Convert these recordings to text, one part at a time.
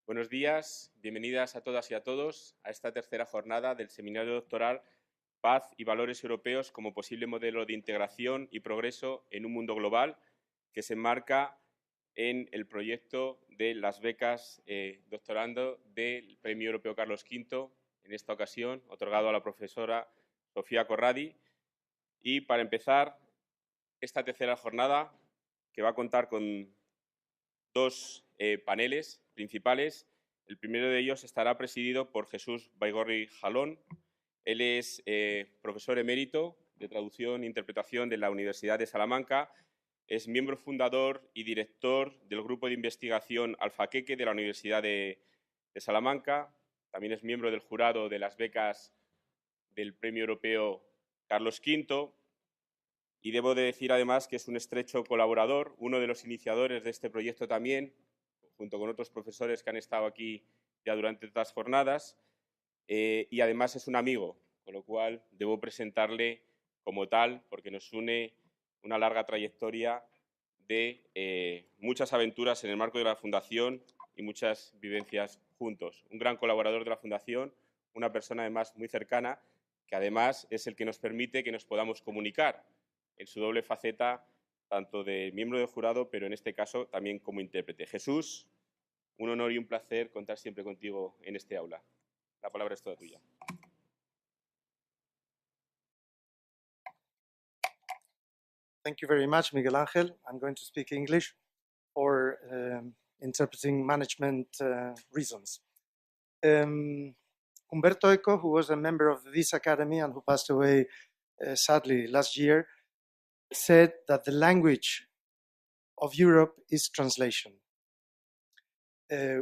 Buenos días, bienvenidas a todas y a todos a esta tercera jornada del Seminario Doctoral Paz y Valores Europeos como posible modelo de integración y progreso en un mundo global, que se enmarca en el proyecto de las becas doctorando del Premio Europeo Carlos V, en esta ocasión otorgado a la profesora Sofía Corradi. Y para empezar esta tercera jornada, que va a contar con dos paneles principales. El primero de ellos estará presidido por Jesús Baigorri Jalón. Él es profesor emérito de traducción e interpretación de la Universidad de Salamanca. Es miembro fundador y director del grupo de investigación Alfaqueque de la Universidad de Salamanca. También es miembro del jurado de las becas del Premio Europeo Carlos V. Y debo de decir además que es un estrecho colaborador, uno de los iniciadores de este proyecto también, junto con otros profesores que han estado aquí ya durante estas jornadas, y además es un amigo, con lo cual debo presentarle como tal, porque nos une una larga trayectoria de muchas aventuras en el marco de la Fundación y muchas vivencias juntos. Un gran colaborador de la Fundación, una persona además muy cercana, que además es el que nos permite que nos podamos comunicar en su doble faceta, tanto de miembro del jurado, pero en este caso también como intérprete. Jesús, un honor y un placer contar siempre contigo en este aula. La palabra es toda tuya. Thank you very much, Miguel Ángel. I'm going to speak English for interpreting management reasons. Humberto Eco, who was a member of this academy and who passed away sadly last year, said that the language of Europe is translation,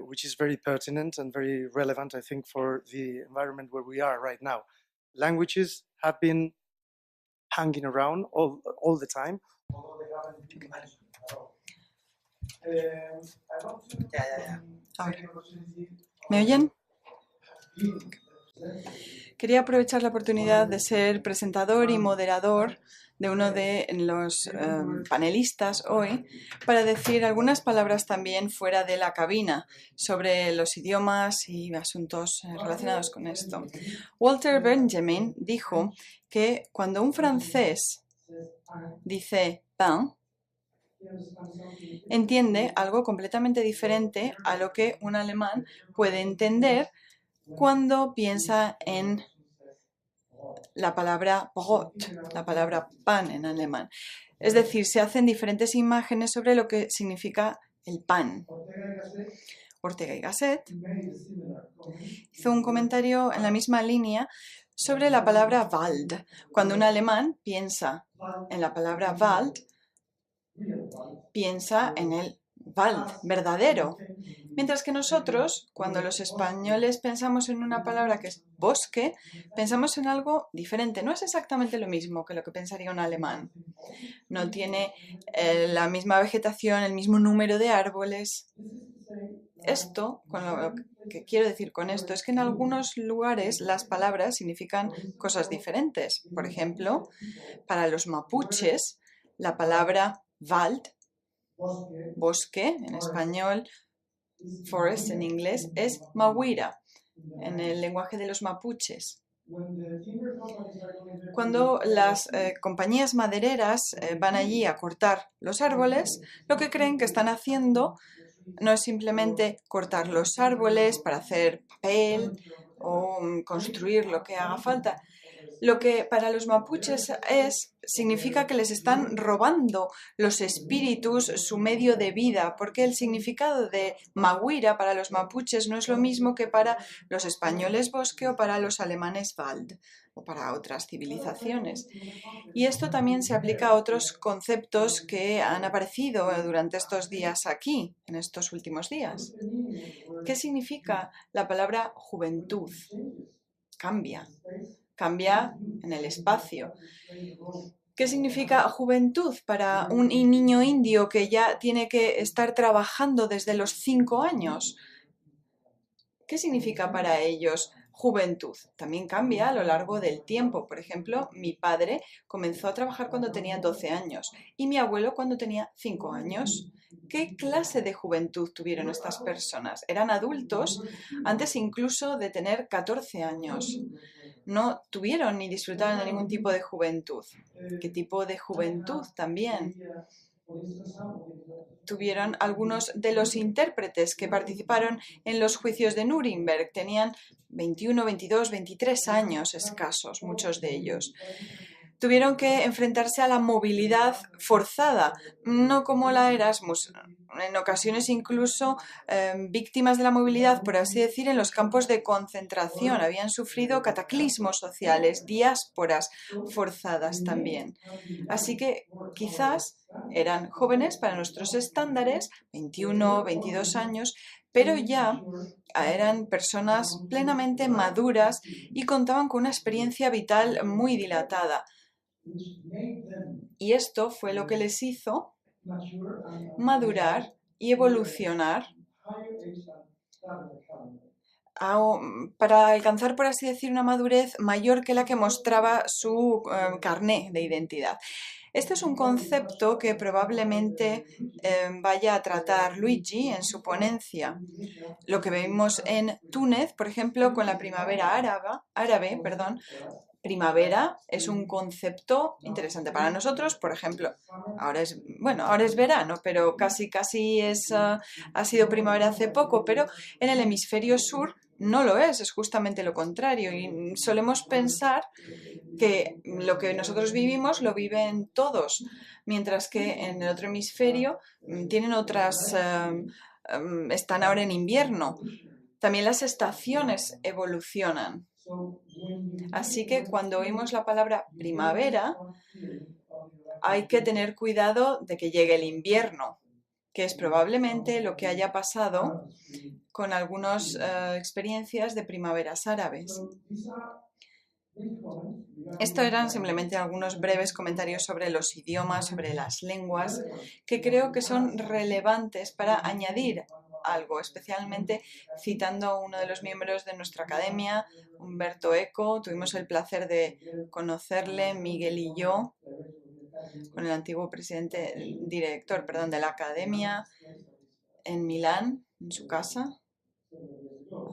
which is very pertinent and very relevant, I think, for the environment where we are right now. Languages have been hanging around all the time, although they haven't been mentioned at all. I want to take the opportunity. ¿Me oyen? Quería aprovechar la oportunidad de ser presentador y moderador de uno de los panelistas hoy para decir algunas palabras también fuera de la cabina sobre los idiomas y asuntos relacionados con esto. Walter Benjamin dijo que cuando un francés dice pain, entiende algo completamente diferente a lo que un alemán puede entender cuando piensa en la palabra Brot, la palabra pan en alemán. Es decir, se hacen diferentes imágenes sobre lo que significa el pan. Ortega y Gasset hizo un comentario en la misma línea sobre la palabra Wald. Cuando un alemán piensa en la palabra Wald, piensa en el Wald verdadero. Mientras que nosotros, cuando los españoles pensamos en una palabra que es bosque, pensamos en algo diferente. No es exactamente lo mismo que lo que pensaría un alemán. No tiene la misma vegetación, el mismo número de árboles. Esto, con lo que quiero decir con esto, es que en algunos lugares las palabras significan cosas diferentes. Por ejemplo, para los mapuches, la palabra Wald, bosque en español, forest en inglés, es mawira en el lenguaje de los mapuches. Cuando las compañías madereras van allí a cortar los árboles, lo que creen que están haciendo no es simplemente cortar los árboles para hacer papel o construir lo que haga falta. Lo que para los mapuches significa que les están robando los espíritus su medio de vida, porque el significado de Maguira para los mapuches no es lo mismo que para los españoles bosque o para los alemanes Wald o para otras civilizaciones. Y esto también se aplica a otros conceptos que han aparecido durante estos días aquí, en estos últimos días. ¿Qué significa la palabra juventud? Cambia en el espacio. ¿Qué significa juventud para un niño indio que ya tiene que estar trabajando desde los 5 años? ¿Qué significa para ellos juventud? También cambia a lo largo del tiempo. Por ejemplo, mi padre comenzó a trabajar cuando tenía 12 años y mi abuelo cuando tenía 5 años. ¿Qué clase de juventud tuvieron estas personas? Eran adultos antes incluso de tener 14 años. No tuvieron ni disfrutaron de ningún tipo de juventud. ¿Qué tipo de juventud también tuvieron algunos de los intérpretes que participaron en los juicios de Nuremberg? Tenían 21, 22, 23 años escasos, muchos de ellos. Tuvieron que enfrentarse a la movilidad forzada, no como la Erasmus, en ocasiones incluso víctimas de la movilidad, por así decir, en los campos de concentración. Habían sufrido cataclismos sociales, diásporas forzadas también. Así que quizás eran jóvenes para nuestros estándares, 21, 22 años, pero ya eran personas plenamente maduras y contaban con una experiencia vital muy dilatada. Y esto fue lo que les hizo madurar y evolucionar para alcanzar, por así decir, una madurez mayor que la que mostraba su carné de identidad. Este es un concepto que probablemente vaya a tratar Luigi en su ponencia. Lo que vimos en Túnez, por ejemplo, con la primavera árabe, primavera es un concepto interesante para nosotros. Por ejemplo, ahora es verano, pero casi ha sido primavera hace poco, pero en el hemisferio sur no lo es justamente lo contrario. Y solemos pensar que lo que nosotros vivimos lo viven todos, mientras que en el otro hemisferio tienen están ahora en invierno. También las estaciones evolucionan. Así que cuando oímos la palabra primavera, hay que tener cuidado de que llegue el invierno, que es probablemente lo que haya pasado con algunas experiencias de primaveras árabes. Esto eran simplemente algunos breves comentarios sobre los idiomas, sobre las lenguas, que creo que son relevantes para añadir algo, especialmente citando a uno de los miembros de nuestra academia, Umberto Eco. Tuvimos el placer de conocerle, Miguel y yo, con el antiguo director de la academia en Milán, en su casa,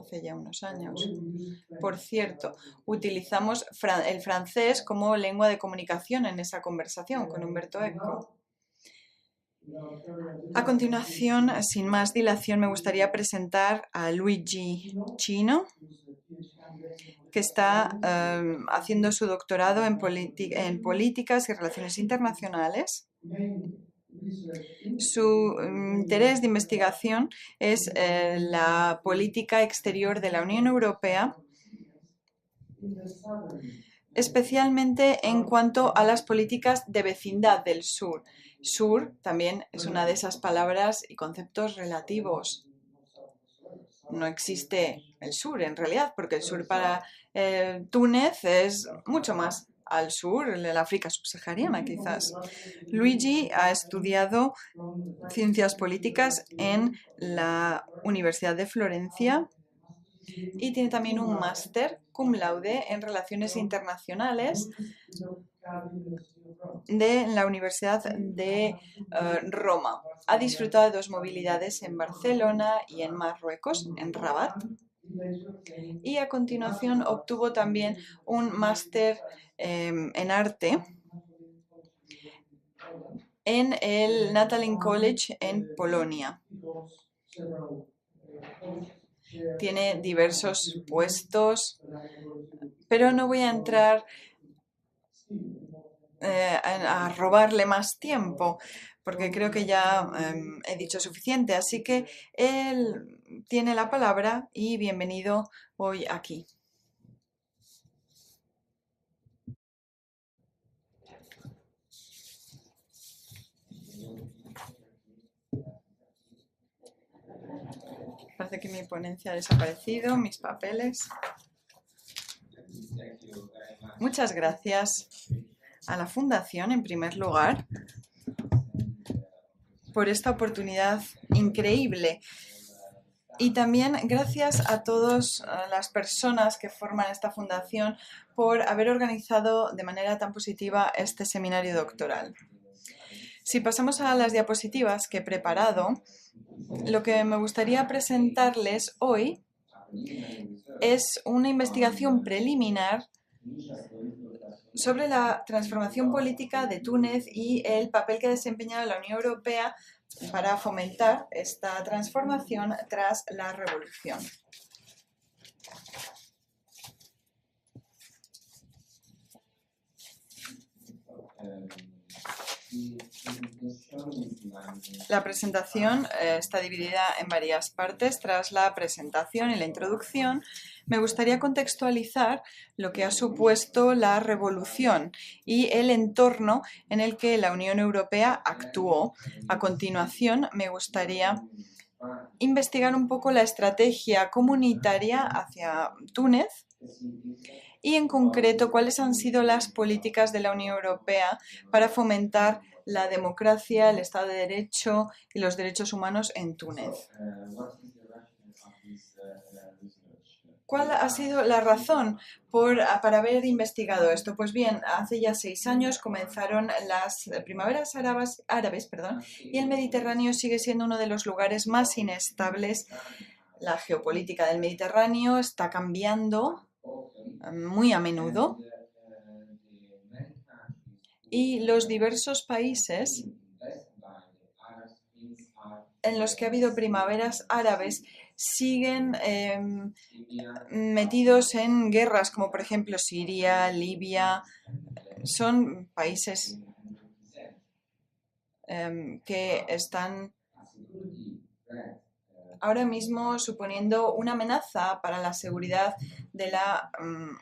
hace ya unos años. Por cierto, utilizamos el francés como lengua de comunicación en esa conversación con Umberto Eco. A continuación, sin más dilación, me gustaría presentar a Luigi Cino, que está haciendo su doctorado en políticas y relaciones internacionales. Su interés de investigación es la política exterior de la Unión Europea, especialmente en cuanto a las políticas de vecindad del sur. Sur también es una de esas palabras y conceptos relativos. No existe el sur en realidad, porque el sur para Túnez es mucho más al sur, en el África subsahariana quizás. Luigi ha estudiado ciencias políticas en la Universidad de Florencia y tiene también un máster cum laude en relaciones internacionales de la Universidad de Roma. Ha disfrutado de 2 movilidades en Barcelona y en Marruecos, en Rabat. Y a continuación obtuvo también un máster en arte en el Natalin College en Polonia. Tiene diversos puestos, pero no voy a entrar a robarle más tiempo, porque creo que ya he dicho suficiente. Así que él tiene la palabra y bienvenido hoy aquí. Parece que mi ponencia ha desaparecido, mis papeles. Muchas gracias a la Fundación, en primer lugar, por esta oportunidad increíble. Y también gracias a todas las personas que forman esta fundación por haber organizado de manera tan positiva este seminario doctoral. Si pasamos a las diapositivas que he preparado, lo que me gustaría presentarles hoy es una investigación preliminar sobre la transformación política de Túnez y el papel que ha desempeñado la Unión Europea para fomentar esta transformación tras la revolución. La presentación está dividida en varias partes. Tras la presentación y la introducción, me gustaría contextualizar lo que ha supuesto la revolución y el entorno en el que la Unión Europea actuó. A continuación, me gustaría investigar un poco la estrategia comunitaria hacia Túnez y, en concreto, cuáles han sido las políticas de la Unión Europea para fomentar la democracia, el Estado de Derecho y los derechos humanos en Túnez. ¿Cuál ha sido la razón para haber investigado esto? Pues bien, hace ya 6 años comenzaron las primaveras árabes, y el Mediterráneo sigue siendo uno de los lugares más inestables. La geopolítica del Mediterráneo está cambiando muy a menudo y los diversos países en los que ha habido primaveras árabes siguen metidos en guerras, como por ejemplo Siria, Libia. Son países que están ahora mismo suponiendo una amenaza para la seguridad de la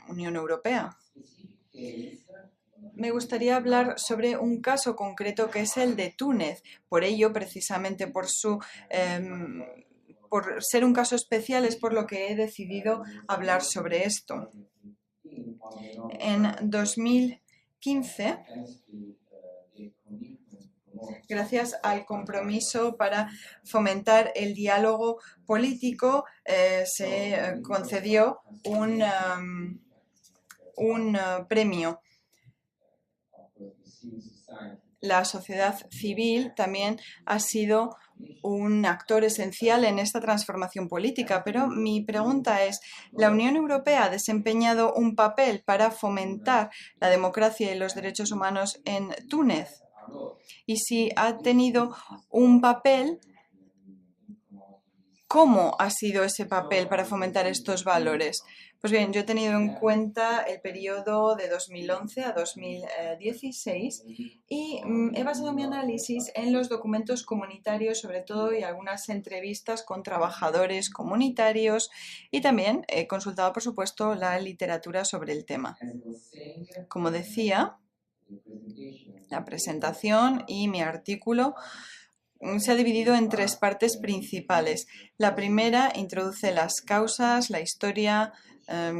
Unión Europea. Me gustaría hablar sobre un caso concreto que es el de Túnez. Por ello, precisamente por ser un caso especial, es por lo que he decidido hablar sobre esto. En 2015, gracias al compromiso para fomentar el diálogo político, se concedió un premio. La sociedad civil también ha sido un actor esencial en esta transformación política, pero mi pregunta es, ¿la Unión Europea ha desempeñado un papel para fomentar la democracia y los derechos humanos en Túnez? Y si ha tenido un papel, ¿cómo ha sido ese papel para fomentar estos valores? Pues bien, yo he tenido en cuenta el periodo de 2011 a 2016 y he basado mi análisis en los documentos comunitarios, sobre todo, y algunas entrevistas con trabajadores comunitarios, y también he consultado, por supuesto, la literatura sobre el tema. Como decía, la presentación y mi artículo se ha dividido en 3 partes principales. La primera introduce las causas, la historia,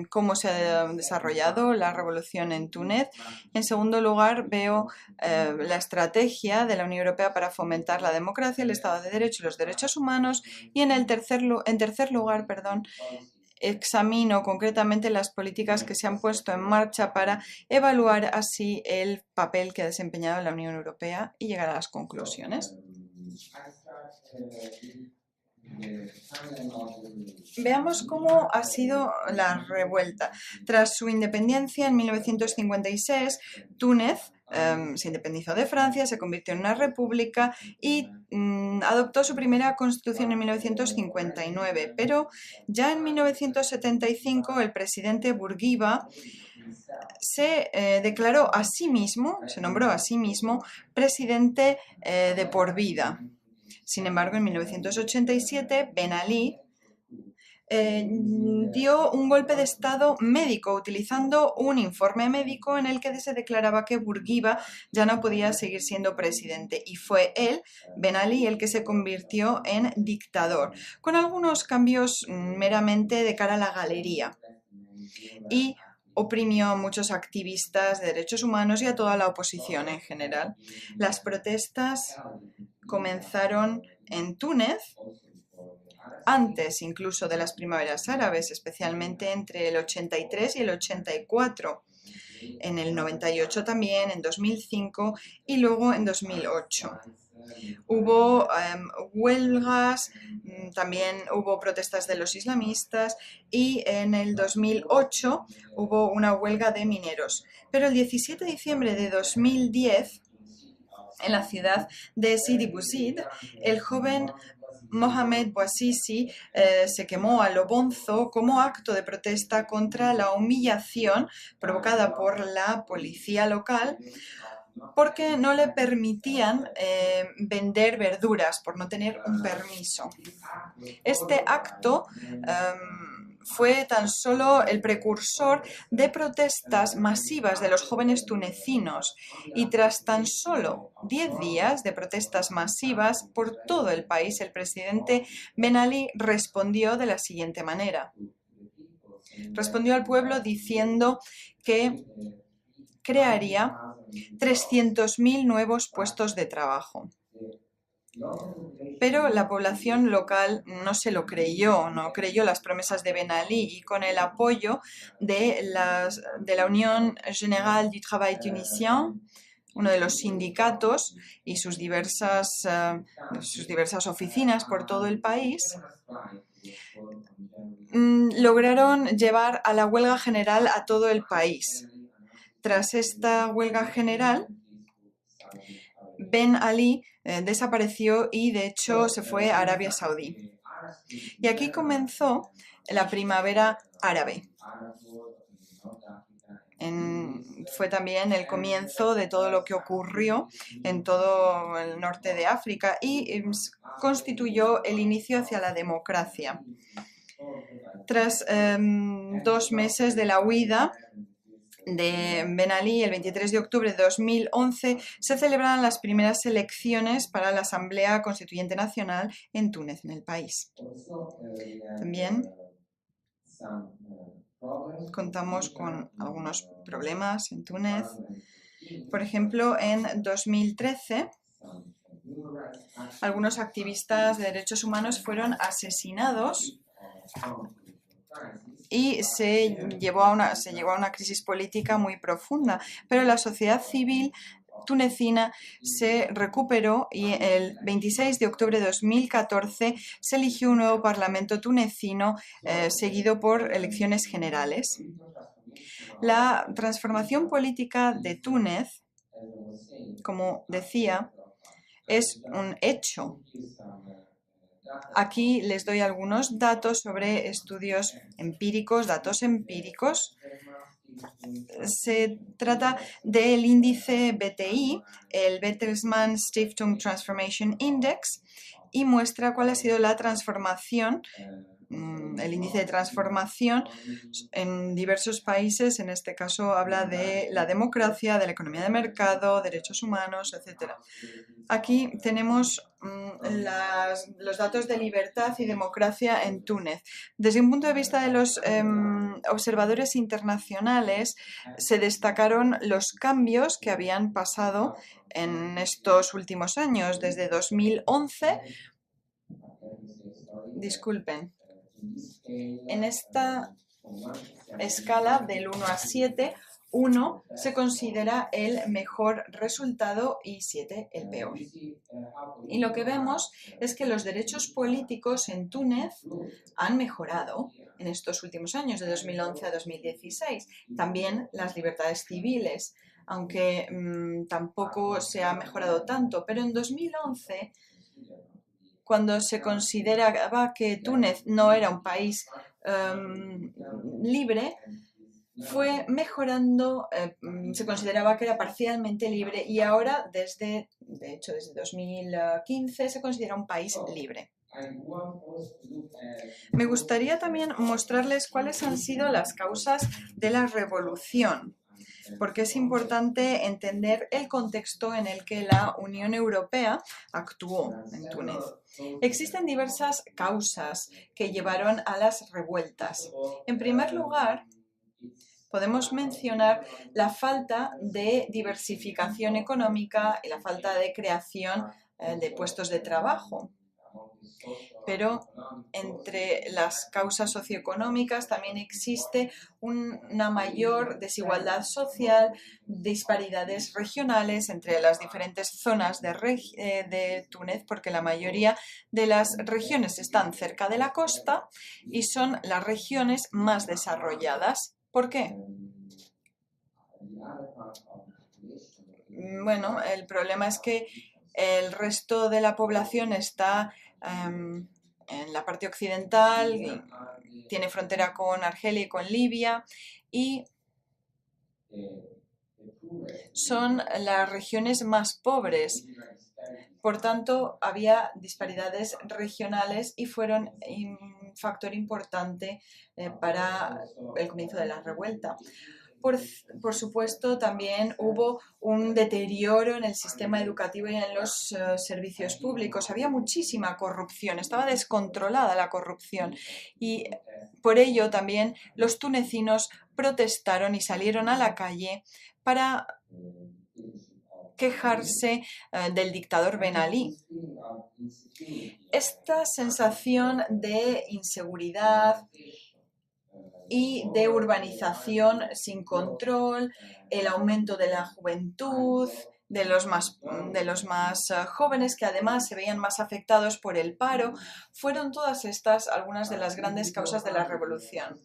cómo se ha desarrollado la revolución en Túnez. En segundo lugar, veo la estrategia de la Unión Europea para fomentar la democracia, el Estado de Derecho y los derechos humanos. Y en tercer lugar, examino concretamente las políticas que se han puesto en marcha para evaluar así el papel que ha desempeñado la Unión Europea y llegar a las conclusiones. Veamos cómo ha sido la revuelta. Tras su independencia en 1956, Túnez se independizó de Francia, se convirtió en una república y adoptó su primera constitución en 1959. Pero ya en 1975 el presidente Bourguiba se declaró a sí mismo, se nombró a sí mismo presidente de por vida. Sin embargo, en 1987, Ben Ali dio un golpe de Estado médico, utilizando un informe médico en el que se declaraba que Bourguiba ya no podía seguir siendo presidente. Y fue él, Ben Ali, el que se convirtió en dictador, con algunos cambios meramente de cara a la galería. Y oprimió a muchos activistas de derechos humanos y a toda la oposición en general. Las protestas comenzaron en Túnez antes incluso de las primaveras árabes, especialmente entre el 83 y el 84. en el 98 también, en 2005 y luego en 2008. Hubo huelgas, también hubo protestas de los islamistas y en el 2008 hubo una huelga de mineros. Pero el 17 de diciembre de 2010, en la ciudad de Sidi Bouzid, el joven Mohamed Bouazizi se quemó a lo bonzo como acto de protesta contra la humillación provocada por la policía local porque no le permitían vender verduras por no tener un permiso. Este acto fue tan solo el precursor de protestas masivas de los jóvenes tunecinos y tras tan solo 10 días de protestas masivas por todo el país, el presidente Ben Ali respondió de la siguiente manera. Respondió al pueblo diciendo que crearía 300.000 nuevos puestos de trabajo. Pero la población local no se lo creyó, no creyó las promesas de Ben Ali y con el apoyo de la Unión Générale du Travail Tunisien, uno de los sindicatos y sus diversas oficinas por todo el país, lograron llevar a la huelga general a todo el país. Tras esta huelga general, Ben Ali desapareció y de hecho se fue a Arabia Saudí. Y aquí comenzó la primavera árabe. Fue también el comienzo de todo lo que ocurrió en todo el norte de África y constituyó el inicio hacia la democracia. Tras 2 meses de la huida de Ben Ali, el 23 de octubre de 2011, se celebraron las primeras elecciones para la Asamblea Constituyente Nacional en Túnez, en el país. También contamos con algunos problemas en Túnez. Por ejemplo, en 2013, algunos activistas de derechos humanos fueron asesinados y se llegó a una crisis política muy profunda, pero la sociedad civil tunecina se recuperó y el 26 de octubre de 2014 se eligió un nuevo parlamento tunecino seguido por elecciones generales. La transformación política de Túnez, como decía, es un hecho. Aquí les doy algunos datos sobre estudios empíricos, datos empíricos. Se trata del índice BTI, el Bertelsmann Stiftung Transformation Index, y muestra cuál ha sido la transformación, el índice de transformación en diversos países. En este caso habla de la democracia, de la economía de mercado, derechos humanos, etc. Aquí tenemos los datos de libertad y democracia en Túnez. Desde un punto de vista de los observadores internacionales, se destacaron los cambios que habían pasado en estos últimos años, desde 2011. Disculpen. En esta escala del 1 a 7, 1 se considera el mejor resultado y 7 el peor. Y lo que vemos es que los derechos políticos en Túnez han mejorado en estos últimos años, de 2011 a 2016. También las libertades civiles, aunque tampoco se ha mejorado tanto, pero en 2011, cuando se consideraba que Túnez no era un país libre, fue mejorando, se consideraba que era parcialmente libre y ahora, desde 2015, se considera un país libre. Me gustaría también mostrarles cuáles han sido las causas de la revolución, porque es importante entender el contexto en el que la Unión Europea actuó en Túnez. Existen diversas causas que llevaron a las revueltas. En primer lugar, podemos mencionar la falta de diversificación económica y la falta de creación de puestos de trabajo. Pero entre las causas socioeconómicas también existe una mayor desigualdad social, disparidades regionales entre las diferentes zonas de Túnez, porque la mayoría de las regiones están cerca de la costa y son las regiones más desarrolladas. ¿Por qué? Bueno, el problema es que el resto de la población está en la parte occidental, tiene frontera con Argelia y con Libia y son las regiones más pobres. Por tanto, había disparidades regionales y fueron un factor importante para el comienzo de la revuelta. Por supuesto, también hubo un deterioro en el sistema educativo y en los servicios públicos. Había muchísima corrupción, estaba descontrolada la corrupción y por ello también los tunecinos protestaron y salieron a la calle para quejarse del dictador Ben Ali. Esta sensación de inseguridad y de urbanización sin control, el aumento de la juventud, de los más jóvenes que además se veían más afectados por el paro, fueron todas estas algunas de las grandes causas de la revolución.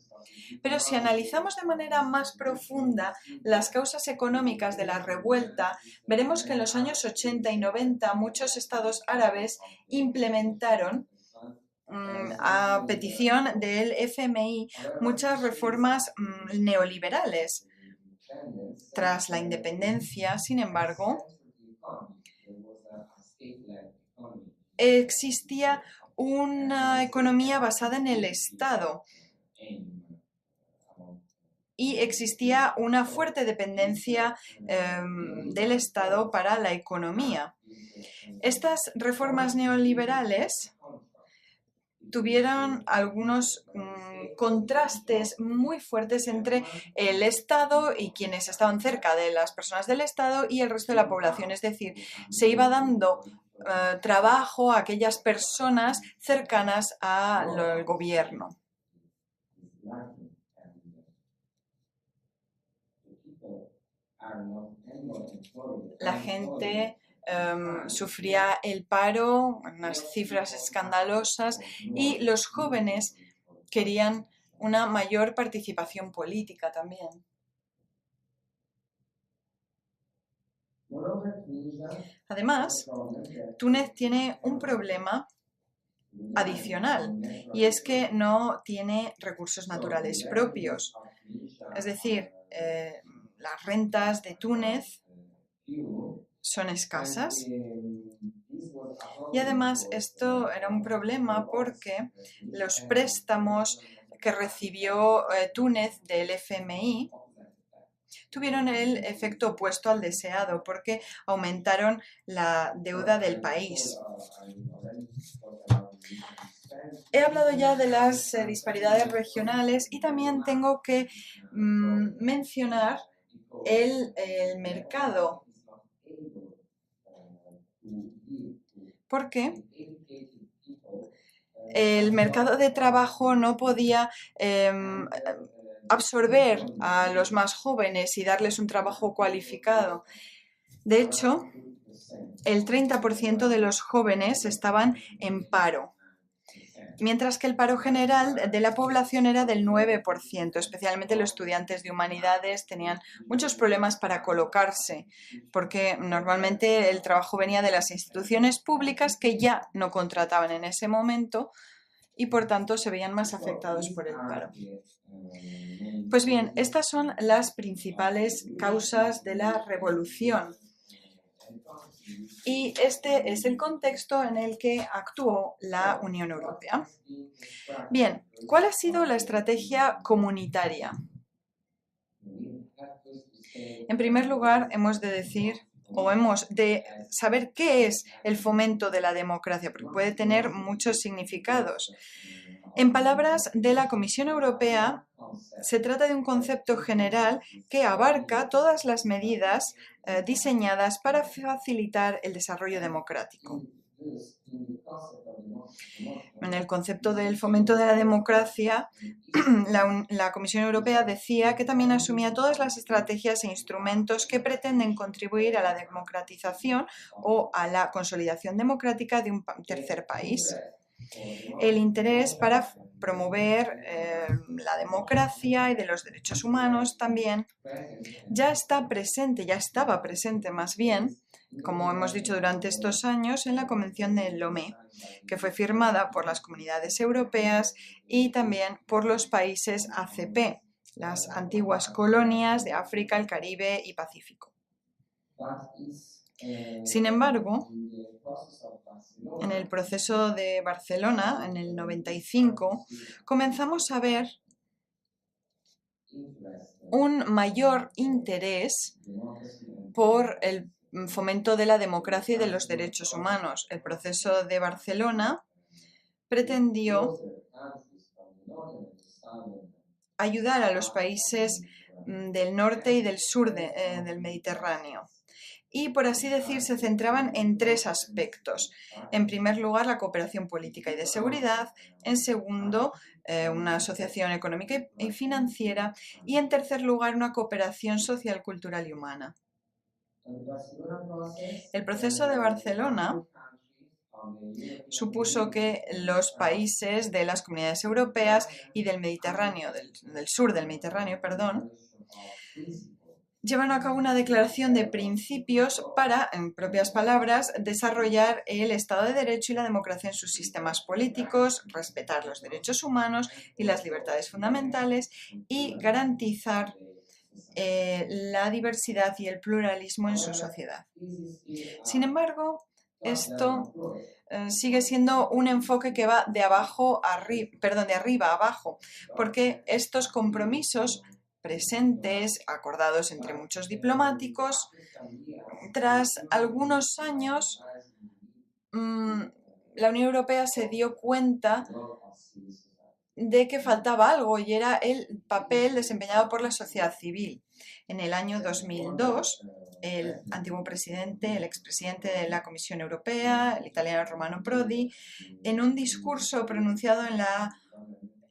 Pero si analizamos de manera más profunda las causas económicas de la revuelta, veremos que en los años 80 y 90 muchos estados árabes implementaron a petición del FMI muchas reformas neoliberales. Tras la independencia, sin embargo, existía una economía basada en el Estado y existía una fuerte dependencia del Estado para la economía. Estas reformas neoliberales tuvieron algunos contrastes muy fuertes entre el Estado y quienes estaban cerca de las personas del Estado y el resto de la población. Es decir, se iba dando trabajo a aquellas personas cercanas al gobierno. La gente sufría el paro, unas cifras escandalosas, y los jóvenes querían una mayor participación política también. Además, Túnez tiene un problema adicional y es que no tiene recursos naturales propios. Es decir, las rentas de Túnez son escasas y además esto era un problema porque los préstamos que recibió Túnez del FMI tuvieron el efecto opuesto al deseado porque aumentaron la deuda del país. He hablado ya de las disparidades regionales y también tengo que mencionar el mercado. Porque el mercado de trabajo no podía absorber a los más jóvenes y darles un trabajo cualificado. De hecho, el 30% de los jóvenes estaban en paro, mientras que el paro general de la población era del 9%, especialmente los estudiantes de humanidades tenían muchos problemas para colocarse, porque normalmente el trabajo venía de las instituciones públicas que ya no contrataban en ese momento y por tanto se veían más afectados por el paro. Pues bien, estas son las principales causas de la revolución. Y este es el contexto en el que actuó la Unión Europea. Bien, ¿cuál ha sido la estrategia comunitaria? En primer lugar, hemos de saber qué es el fomento de la democracia, porque puede tener muchos significados. En palabras de la Comisión Europea, se trata de un concepto general que abarca todas las medidas diseñadas para facilitar el desarrollo democrático. En el concepto del fomento de la democracia, la Comisión Europea decía que también asumía todas las estrategias e instrumentos que pretenden contribuir a la democratización o a la consolidación democrática de un tercer país. El interés para promover la democracia y de los derechos humanos también ya estaba presente más bien, como hemos dicho durante estos años, en la Convención de Lomé, que fue firmada por las comunidades europeas y también por los países ACP, las antiguas colonias de África, el Caribe y Pacífico. Sin embargo, en el proceso de Barcelona, en el 95, comenzamos a ver un mayor interés por el fomento de la democracia y de los derechos humanos. El proceso de Barcelona pretendió ayudar a los países del norte y del sur del Mediterráneo. Y, por así decir, se centraban en tres aspectos. En primer lugar, la cooperación política y de seguridad. En segundo, una asociación económica y financiera. Y, en tercer lugar, una cooperación social, cultural y humana. El proceso de Barcelona supuso que los países de las comunidades europeas y del Mediterráneo, del sur del Mediterráneo, llevan a cabo una declaración de principios para, en propias palabras, desarrollar el Estado de Derecho y la democracia en sus sistemas políticos, respetar los derechos humanos y las libertades fundamentales y garantizar la diversidad y el pluralismo en su sociedad. Sin embargo, esto sigue siendo un enfoque que va de arriba a abajo, porque estos compromisos presentes, acordados entre muchos diplomáticos, tras algunos años, la Unión Europea se dio cuenta de que faltaba algo y era el papel desempeñado por la sociedad civil. En el año 2002, el antiguo presidente, el expresidente de la Comisión Europea, el italiano Romano Prodi, en un discurso pronunciado en la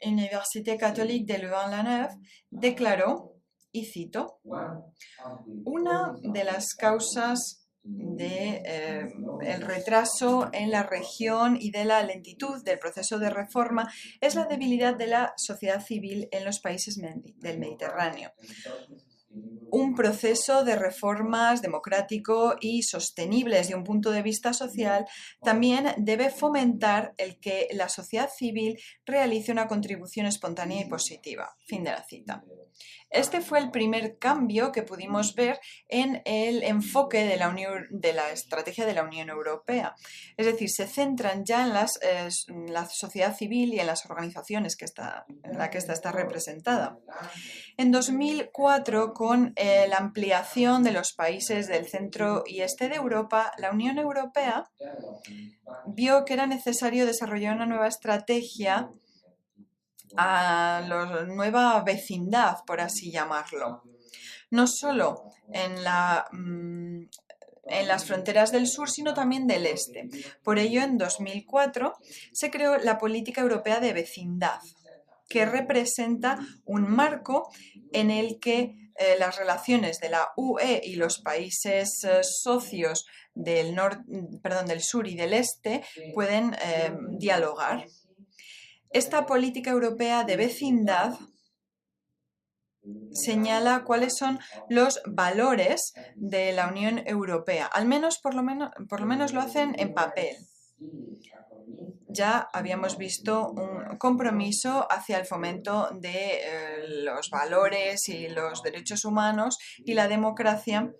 Université catholique de Louvain-la-Neuve, declaró, y cito, una de las causas del retraso en la región y de la lentitud del proceso de reforma es la debilidad de la sociedad civil en los países del Mediterráneo. Un proceso de reformas democrático y sostenible desde un punto de vista social también debe fomentar el que la sociedad civil realice una contribución espontánea y positiva. Fin de la cita. Este fue el primer cambio que pudimos ver en el enfoque de la estrategia de la Unión Europea. Es decir, se centran ya en la sociedad civil y en las organizaciones en la que esta está representada. En 2004, con la ampliación de los países del centro y este de Europa, la Unión Europea vio que era necesario desarrollar una nueva estrategia a la nueva vecindad, por así llamarlo. No solo en las fronteras del sur, sino también del este. Por ello, en 2004 se creó la Política Europea de Vecindad, que representa un marco en el que las relaciones de la UE y los países socios del sur y del este pueden dialogar. Esta política europea de vecindad señala cuáles son los valores de la Unión Europea. Al menos, por lo menos lo hacen en papel. Ya habíamos visto un compromiso hacia el fomento de los valores y los derechos humanos y la democracia.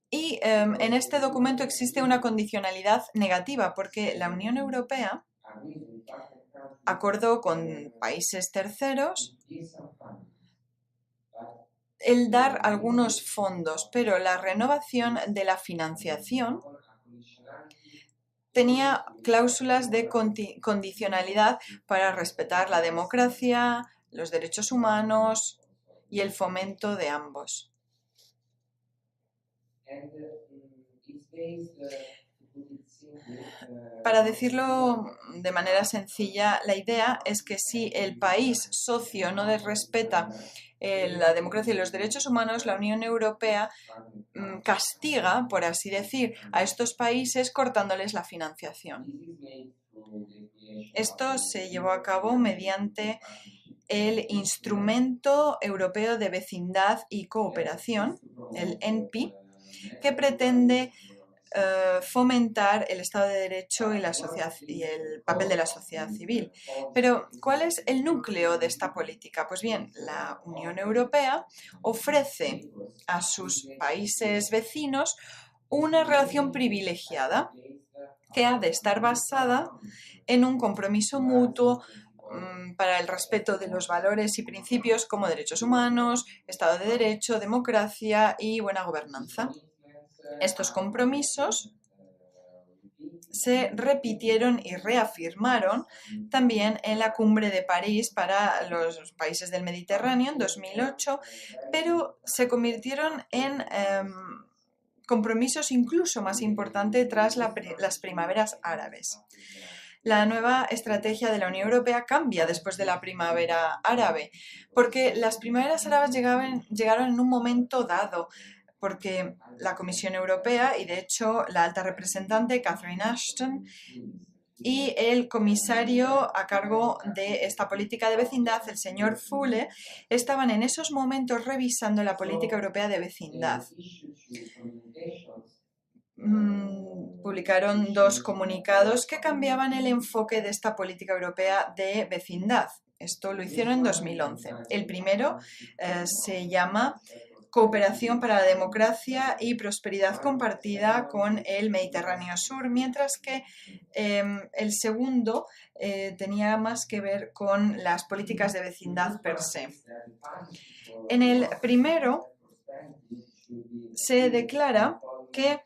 Y en este documento existe una condicionalidad negativa porque la Unión Europea acordó con países terceros el dar algunos fondos, pero la renovación de la financiación tenía cláusulas de condicionalidad para respetar la democracia, los derechos humanos y el fomento de ambos. Para decirlo de manera sencilla, la idea es que si el país socio no respeta la democracia y los derechos humanos, la Unión Europea castiga, por así decir, a estos países cortándoles la financiación. Esto se llevó a cabo mediante el Instrumento Europeo de Vecindad y Cooperación, el ENPI, que pretende fomentar el Estado de Derecho y el papel de la sociedad civil. Pero, ¿cuál es el núcleo de esta política? Pues bien, la Unión Europea ofrece a sus países vecinos una relación privilegiada que ha de estar basada en un compromiso mutuo para el respeto de los valores y principios como derechos humanos, Estado de Derecho, democracia y buena gobernanza. Estos compromisos se repitieron y reafirmaron también en la Cumbre de París para los países del Mediterráneo en 2008, pero se convirtieron en compromisos incluso más importantes tras las primaveras árabes. La nueva estrategia de la Unión Europea cambia después de la primavera árabe, porque las primaveras árabes llegaron en un momento dado, porque la Comisión Europea y, de hecho, la alta representante Catherine Ashton y el comisario a cargo de esta política de vecindad, el señor Füle, estaban en esos momentos revisando la política europea de vecindad. Publicaron 2 comunicados que cambiaban el enfoque de esta política europea de vecindad. Esto lo hicieron en 2011. El primero se llama Cooperación para la democracia y prosperidad compartida con el Mediterráneo Sur, mientras que el segundo tenía más que ver con las políticas de vecindad per se. En el primero se declara que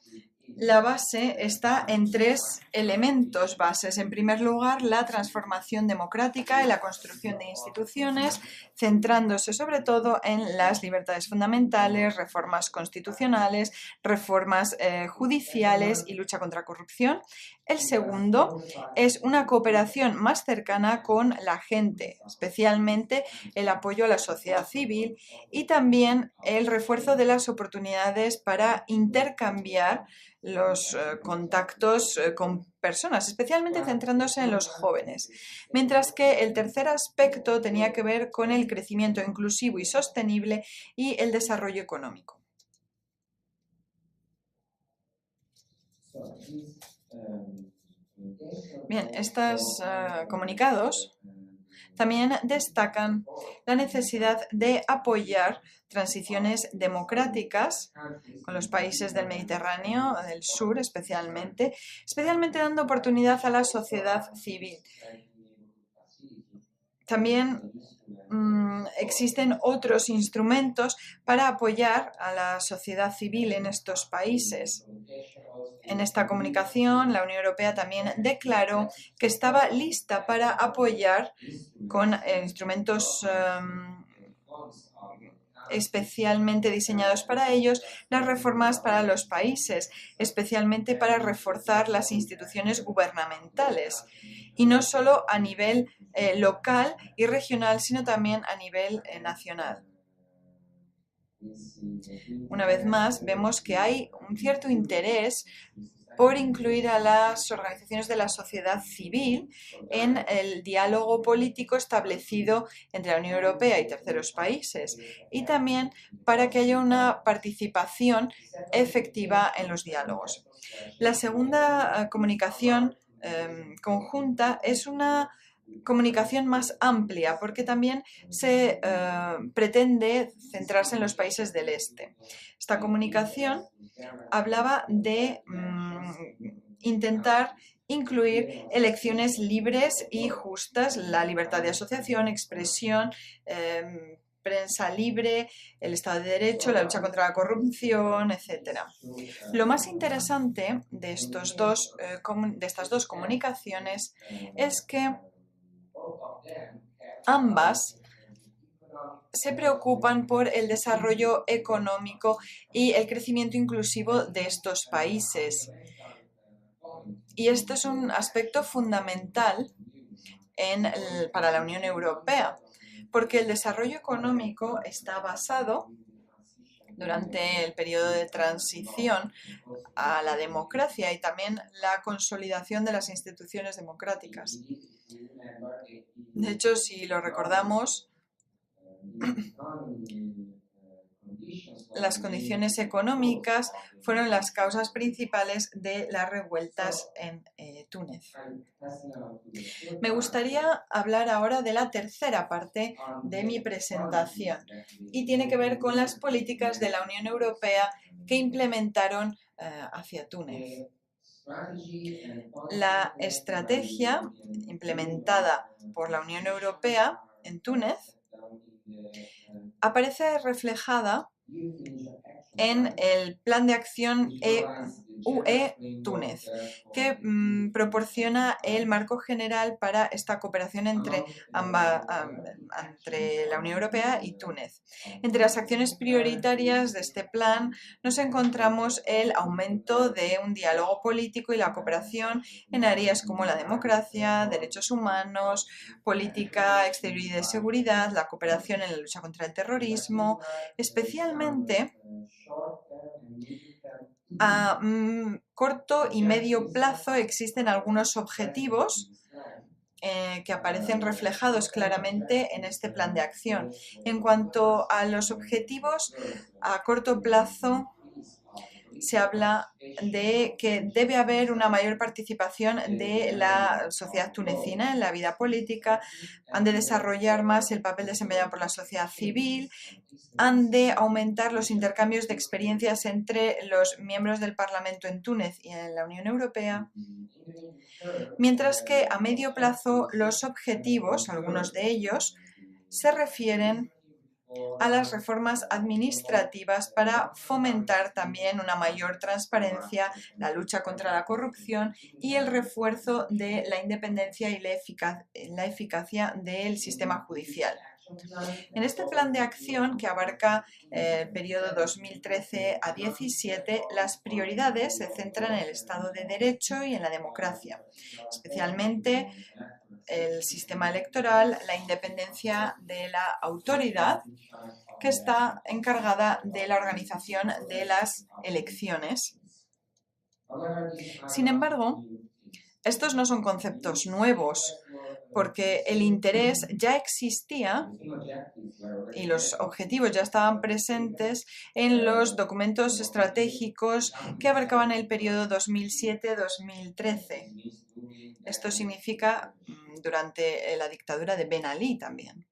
la base está en 3 elementos bases. En primer lugar, la transformación democrática y la construcción de instituciones, centrándose sobre todo en las libertades fundamentales, reformas constitucionales, reformas judiciales y lucha contra la corrupción. El segundo es una cooperación más cercana con la gente, especialmente el apoyo a la sociedad civil y también el refuerzo de las oportunidades para intercambiar los contactos con personas, especialmente centrándose en los jóvenes. Mientras que el tercer aspecto tenía que ver con el crecimiento inclusivo y sostenible y el desarrollo económico. Bien, estos comunicados también destacan la necesidad de apoyar transiciones democráticas con los países del Mediterráneo, del sur especialmente dando oportunidad a la sociedad civil. También existen otros instrumentos para apoyar a la sociedad civil en estos países. En esta comunicación, la Unión Europea también declaró que estaba lista para apoyar con instrumentos especialmente diseñados para ellos las reformas para los países, especialmente para reforzar las instituciones gubernamentales, y no solo a nivel local y regional, sino también a nivel nacional. Una vez más, vemos que hay un cierto interés por incluir a las organizaciones de la sociedad civil en el diálogo político establecido entre la Unión Europea y terceros países, y también para que haya una participación efectiva en los diálogos. La segunda comunicación conjunta es una comunicación más amplia, porque también se pretende centrarse en los países del este. Esta comunicación hablaba de intentar incluir elecciones libres y justas, la libertad de asociación, expresión, prensa libre, el Estado de Derecho, la lucha contra la corrupción, etc. Lo más interesante de estas 2 comunicaciones es que ambas se preocupan por el desarrollo económico y el crecimiento inclusivo de estos países. Y esto es un aspecto fundamental para la Unión Europea, porque el desarrollo económico está basado durante el periodo de transición a la democracia y también la consolidación de las instituciones democráticas. De hecho, si lo recordamos, las condiciones económicas fueron las causas principales de las revueltas en Túnez. Me gustaría hablar ahora de la tercera parte de mi presentación y tiene que ver con las políticas de la Unión Europea que implementaron hacia Túnez. La estrategia implementada por la Unión Europea en Túnez aparece reflejada en el Plan de Acción UE-Túnez, que proporciona el marco general para esta cooperación entre la Unión Europea y Túnez. Entre las acciones prioritarias de este plan nos encontramos el aumento de un diálogo político y la cooperación en áreas como la democracia, derechos humanos, política exterior y de seguridad, la cooperación en la lucha contra el terrorismo, especialmente a corto y medio plazo existen algunos objetivos que aparecen reflejados claramente en este plan de acción. En cuanto a los objetivos a corto plazo, se habla de que debe haber una mayor participación de la sociedad tunecina en la vida política, han de desarrollar más el papel desempeñado por la sociedad civil, han de aumentar los intercambios de experiencias entre los miembros del Parlamento en Túnez y en la Unión Europea, mientras que a medio plazo los objetivos, algunos de ellos, se refieren a las reformas administrativas para fomentar también una mayor transparencia, la lucha contra la corrupción y el refuerzo de la independencia y la eficacia del sistema judicial. En este plan de acción, que abarca el periodo 2013 a 2017, las prioridades se centran en el Estado de Derecho y en la democracia, especialmente el sistema electoral, la independencia de la autoridad que está encargada de la organización de las elecciones. Sin embargo, estos no son conceptos nuevos, porque el interés ya existía y los objetivos ya estaban presentes en los documentos estratégicos que abarcaban el periodo 2007-2013. Esto significa durante la dictadura de Ben Ali también.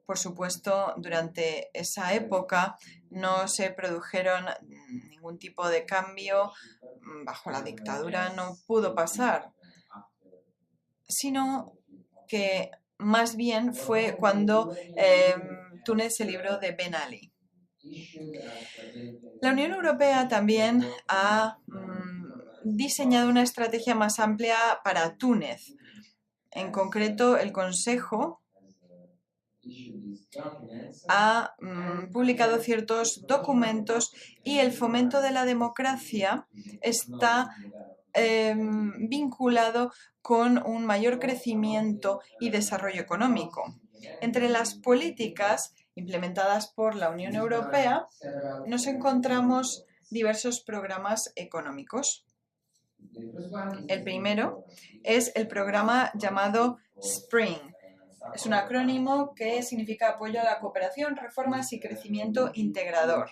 Por supuesto, durante esa época no se produjeron ningún tipo de cambio, bajo la dictadura no pudo pasar, sino que más bien fue cuando Túnez se libró de Ben Ali. La Unión Europea también ha diseñado una estrategia más amplia para Túnez. En concreto, el Consejo ha publicado ciertos documentos y el fomento de la democracia está vinculado con un mayor crecimiento y desarrollo económico. Entre las políticas implementadas por la Unión Europea nos encontramos diversos programas económicos. El primero es el programa llamado SPRING. Es un acrónimo que significa apoyo a la cooperación, reformas y crecimiento integrador.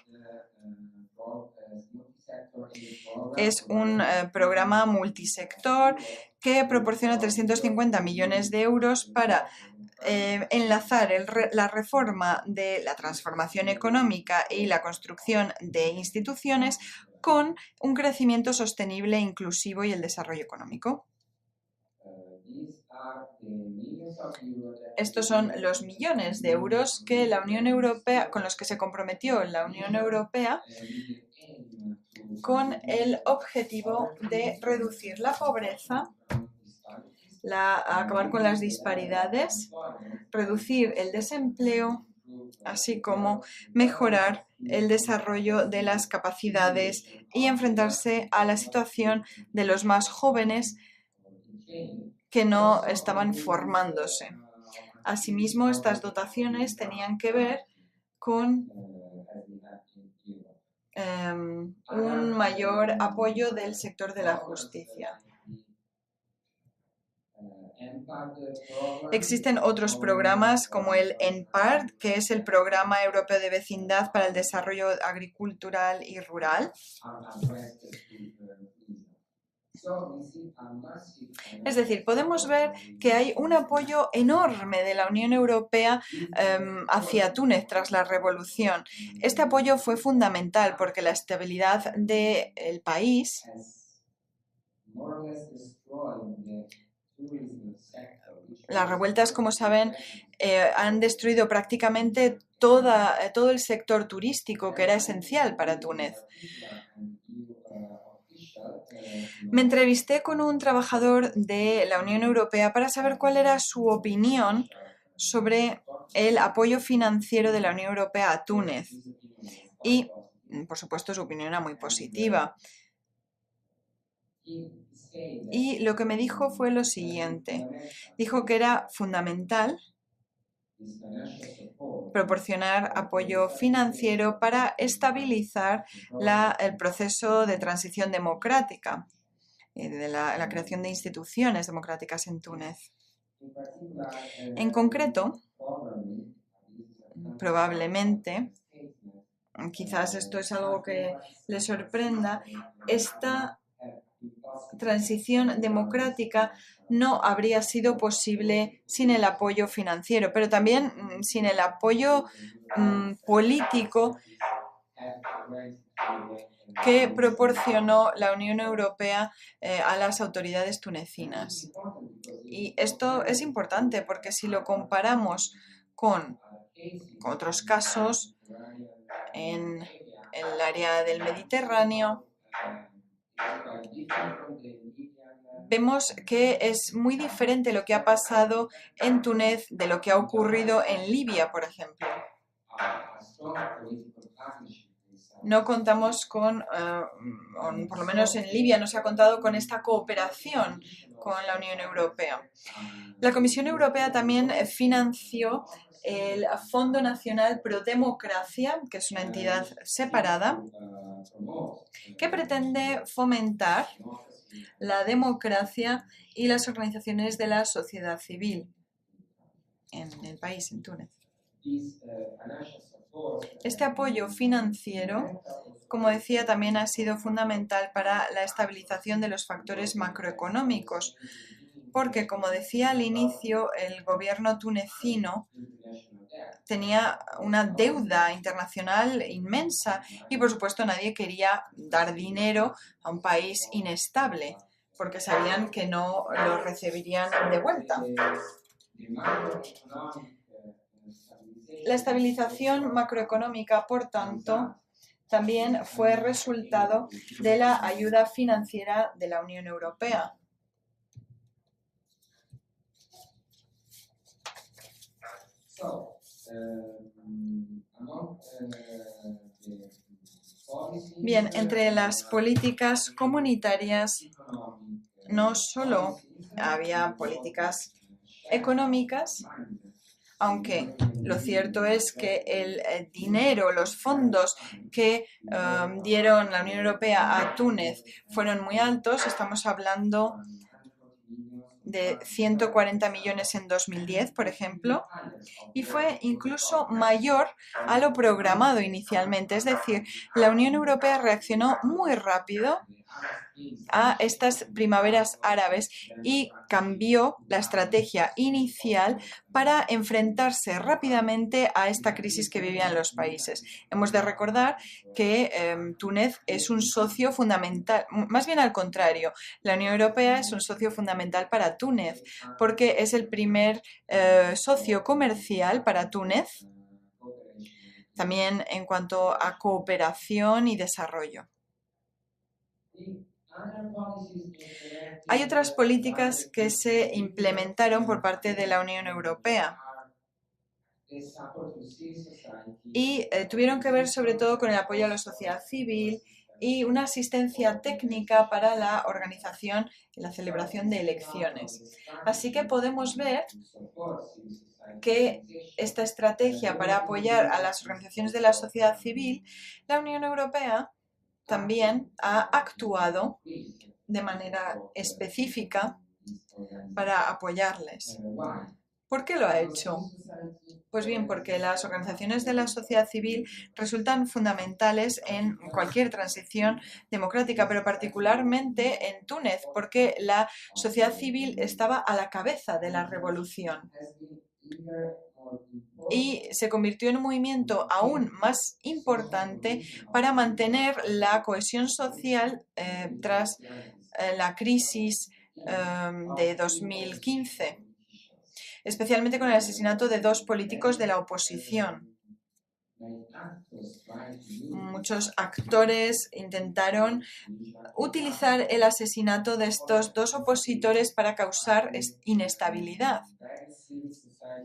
Es un programa multisector que proporciona 350 millones de euros para enlazar la reforma de la transformación económica y la construcción de instituciones con un crecimiento sostenible, inclusivo y el desarrollo económico. Estos son los millones de euros que la Unión Europea, con los que se comprometió la Unión Europea con el objetivo de reducir la pobreza, acabar con las disparidades, reducir el desempleo así como mejorar el desarrollo de las capacidades y enfrentarse a la situación de los más jóvenes que no estaban formándose. Asimismo, estas dotaciones tenían que ver con un mayor apoyo del sector de la justicia. Existen otros programas como el NPARD, que es el Programa Europeo de Vecindad para el Desarrollo Agricultural y Rural. Es decir, podemos ver que hay un apoyo enorme de la Unión Europea hacia Túnez tras la revolución. Este apoyo fue fundamental porque la estabilidad del país las revueltas, como saben, han destruido prácticamente todo el sector turístico que era esencial para Túnez. Me entrevisté con un trabajador de la Unión Europea para saber cuál era su opinión sobre el apoyo financiero de la Unión Europea a Túnez. Y, por supuesto, su opinión era muy positiva. Y lo que me dijo fue lo siguiente. Dijo que era fundamental proporcionar apoyo financiero para estabilizar el proceso de transición democrática, de la creación de instituciones democráticas en Túnez. En concreto, probablemente, quizás esto es algo que le sorprenda, esta transición democrática no habría sido posible sin el apoyo financiero, pero también sin el apoyo político que proporcionó la Unión Europea a las autoridades tunecinas. Y esto es importante porque si lo comparamos con otros casos en el área del Mediterráneo, vemos que es muy diferente lo que ha pasado en Túnez de lo que ha ocurrido en Libia, por ejemplo. No contamos con, por lo menos en Libia no se ha contado con esta cooperación con la Unión Europea. La Comisión Europea también financió el Fondo Nacional Pro Democracia, que es una entidad separada, que pretende fomentar la democracia y las organizaciones de la sociedad civil en el país, en Túnez. Este apoyo financiero, como decía, también ha sido fundamental para la estabilización de los factores macroeconómicos, porque, como decía al inicio, el gobierno tunecino tenía una deuda internacional inmensa y, por supuesto, nadie quería dar dinero a un país inestable, porque sabían que no lo recibirían de vuelta. La estabilización macroeconómica, por tanto, también fue resultado de la ayuda financiera de la Unión Europea. Bien, entre las políticas comunitarias no solo había políticas económicas, aunque lo cierto es que el dinero, los fondos que dieron la Unión Europea a Túnez fueron muy altos. Estamos hablando de 140 millones en 2010, por ejemplo, y fue incluso mayor a lo programado inicialmente. Es decir, la Unión Europea reaccionó muy rápido a estas primaveras árabes y cambió la estrategia inicial para enfrentarse rápidamente a esta crisis que vivían los países. Hemos de recordar que Túnez es un socio fundamental, más bien al contrario, la Unión Europea es un socio fundamental para Túnez porque es el primer socio comercial para Túnez, también en cuanto a cooperación y desarrollo. Hay otras políticas que se implementaron por parte de la Unión Europea. y tuvieron que ver sobre todo con el apoyo a la sociedad civil y una asistencia técnica para la organización y la celebración de elecciones. Así que podemos ver que esta estrategia para apoyar a las organizaciones de la sociedad civil, la Unión Europea también ha actuado de manera específica para apoyarles. ¿Por qué lo ha hecho? Pues bien, porque las organizaciones de la sociedad civil resultan fundamentales en cualquier transición democrática, pero particularmente en Túnez, porque la sociedad civil estaba a la cabeza de la revolución y se convirtió en un movimiento aún más importante para mantener la cohesión social tras la crisis de 2015. Especialmente con el asesinato de 2 políticos de la oposición. Muchos actores intentaron utilizar el asesinato de estos 2 opositores para causar inestabilidad.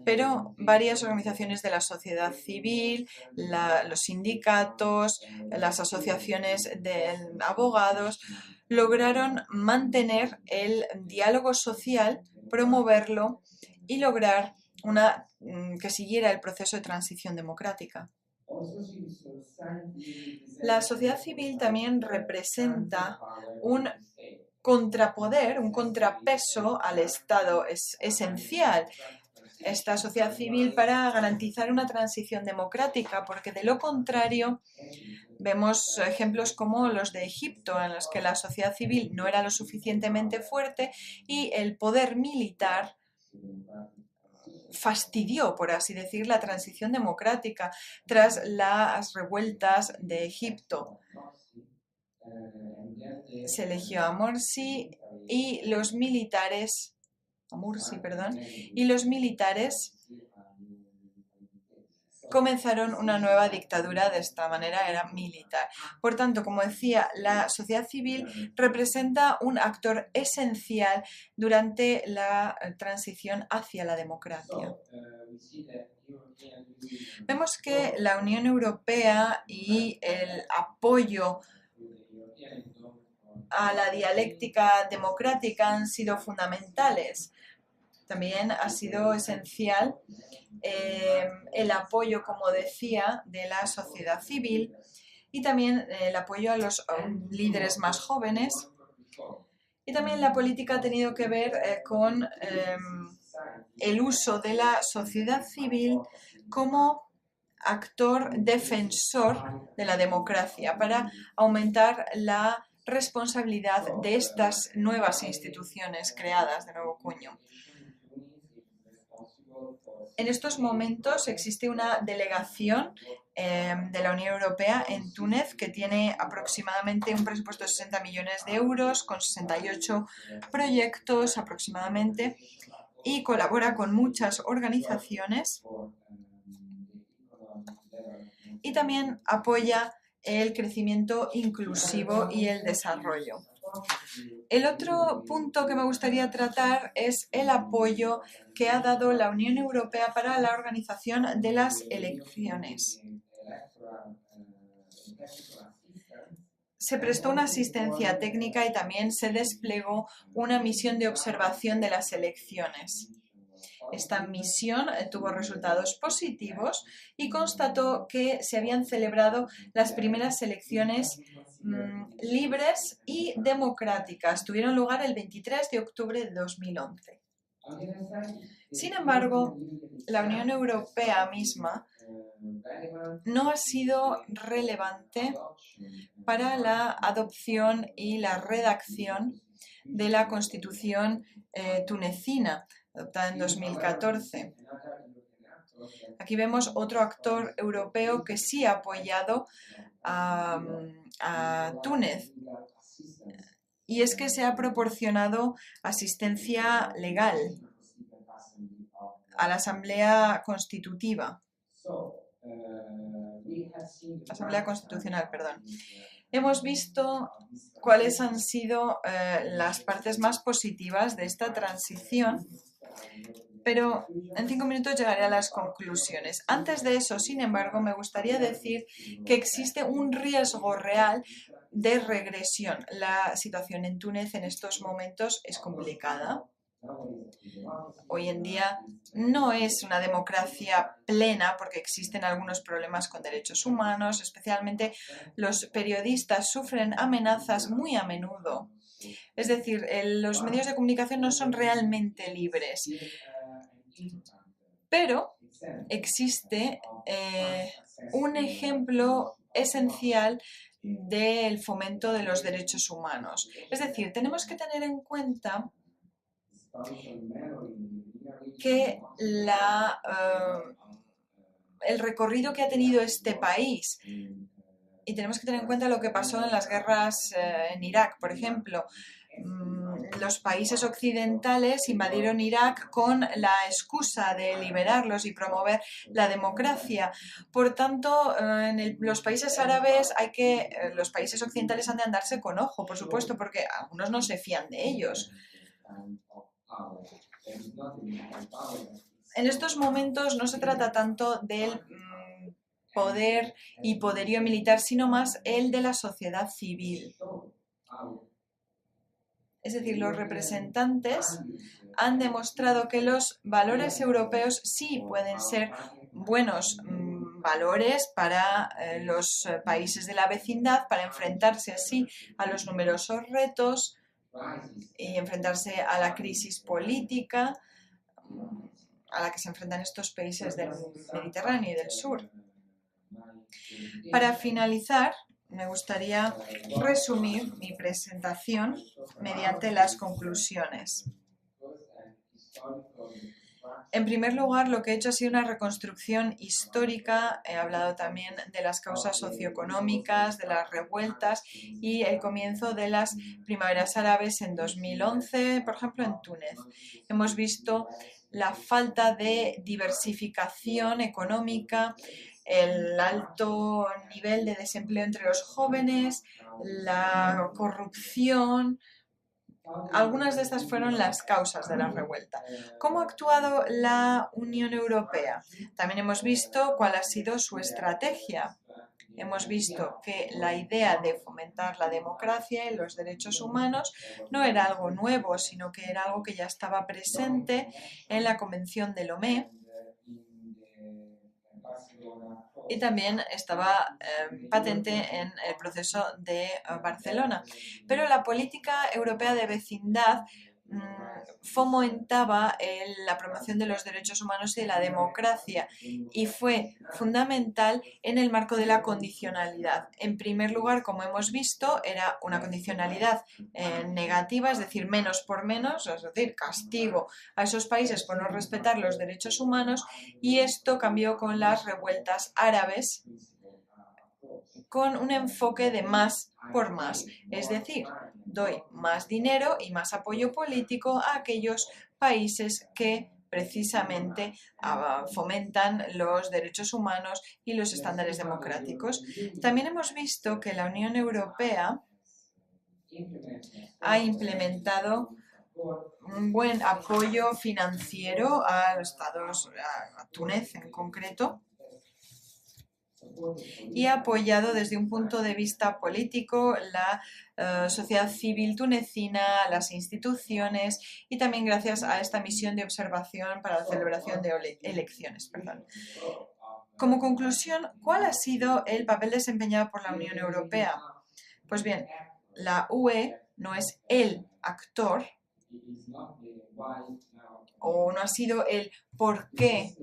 Pero varias organizaciones de la sociedad civil, los sindicatos, las asociaciones de abogados, lograron mantener el diálogo social, promoverlo y lograr que siguiera el proceso de transición democrática. La sociedad civil también representa un contrapoder, un contrapeso al Estado. Es esencial esta sociedad civil para garantizar una transición democrática, porque de lo contrario vemos ejemplos como los de Egipto, en los que la sociedad civil no era lo suficientemente fuerte y el poder militar fastidió, por así decir, la transición democrática tras las revueltas de Egipto. Se eligió a Morsi y los militares, comenzaron una nueva dictadura, de esta manera era militar. Por tanto, como decía, la sociedad civil representa un actor esencial durante la transición hacia la democracia. Vemos que la Unión Europea y el apoyo a la dialéctica democrática han sido fundamentales. También ha sido esencial el apoyo, como decía, de la sociedad civil y también el apoyo a los líderes más jóvenes. Y también la política ha tenido que ver con el uso de la sociedad civil como actor defensor de la democracia para aumentar la responsabilidad de estas nuevas instituciones creadas de nuevo cuño. En estos momentos existe una delegación de la Unión Europea en Túnez que tiene aproximadamente un presupuesto de 60 millones de euros con 68 proyectos aproximadamente y colabora con muchas organizaciones y también apoya el crecimiento inclusivo y el desarrollo. El otro punto que me gustaría tratar es el apoyo que ha dado la Unión Europea para la organización de las elecciones. Se prestó una asistencia técnica y también se desplegó una misión de observación de las elecciones. Esta misión tuvo resultados positivos y constató que se habían celebrado las primeras elecciones libres y democráticas. Tuvieron lugar el 23 de octubre de 2011. Sin embargo, la Unión Europea misma no ha sido relevante para la adopción y la redacción de la Constitución tunecina, adoptada en 2014. Aquí vemos otro actor europeo que sí ha apoyado a Túnez, y es que se ha proporcionado asistencia legal a la Asamblea Constitucional, perdón. Hemos visto cuáles han sido las partes más positivas de esta transición, pero en 5 minutos llegaré a las conclusiones. Antes de eso, sin embargo, me gustaría decir que existe un riesgo real de regresión. La situación en Túnez en estos momentos es complicada. Hoy en día no es una democracia plena porque existen algunos problemas con derechos humanos, especialmente los periodistas sufren amenazas muy a menudo. Es decir, los medios de comunicación no son realmente libres. Pero existe un ejemplo esencial del fomento de los derechos humanos. Es decir, tenemos que tener en cuenta que el recorrido que ha tenido este país, y tenemos que tener en cuenta lo que pasó en las guerras en Irak, por ejemplo. Los países occidentales invadieron Irak con la excusa de liberarlos y promover la democracia. Por tanto, en los países árabes los países occidentales han de andarse con ojo, por supuesto, porque algunos no se fían de ellos. En estos momentos no se trata tanto del poder y poderío militar, sino más el de la sociedad civil. Es decir, los representantes han demostrado que los valores europeos sí pueden ser buenos valores para los países de la vecindad, para enfrentarse así a los numerosos retos y enfrentarse a la crisis política a la que se enfrentan estos países del Mediterráneo y del sur. Para finalizar, me gustaría resumir mi presentación mediante las conclusiones. En primer lugar, lo que he hecho ha sido una reconstrucción histórica. He hablado también de las causas socioeconómicas, de las revueltas y el comienzo de las primaveras árabes en 2011, por ejemplo, en Túnez. Hemos visto la falta de diversificación económica, el alto nivel de desempleo entre los jóvenes, la corrupción. Algunas de estas fueron las causas de la revuelta. ¿Cómo ha actuado la Unión Europea? También hemos visto cuál ha sido su estrategia. Hemos visto que la idea de fomentar la democracia y los derechos humanos no era algo nuevo, sino que era algo que ya estaba presente en la Convención de Lomé y también estaba patente en el proceso de Barcelona. Pero la política europea de vecindad fomentaba la promoción de los derechos humanos y de la democracia y fue fundamental en el marco de la condicionalidad. En primer lugar, como hemos visto, era una condicionalidad negativa, es decir, menos por menos, es decir, castigo a esos países por no respetar los derechos humanos, y esto cambió con las revueltas árabes con un enfoque de más por más, es decir, doy más dinero y más apoyo político a aquellos países que precisamente fomentan los derechos humanos y los estándares democráticos. También hemos visto que la Unión Europea ha implementado un buen apoyo financiero a los estados, a Túnez en concreto, y ha apoyado desde un punto de vista político la sociedad civil tunecina, las instituciones y también gracias a esta misión de observación para la celebración de elecciones. Como conclusión, ¿cuál ha sido el papel desempeñado por la Unión Europea? Pues bien, la UE no es el actor o no ha sido el porqué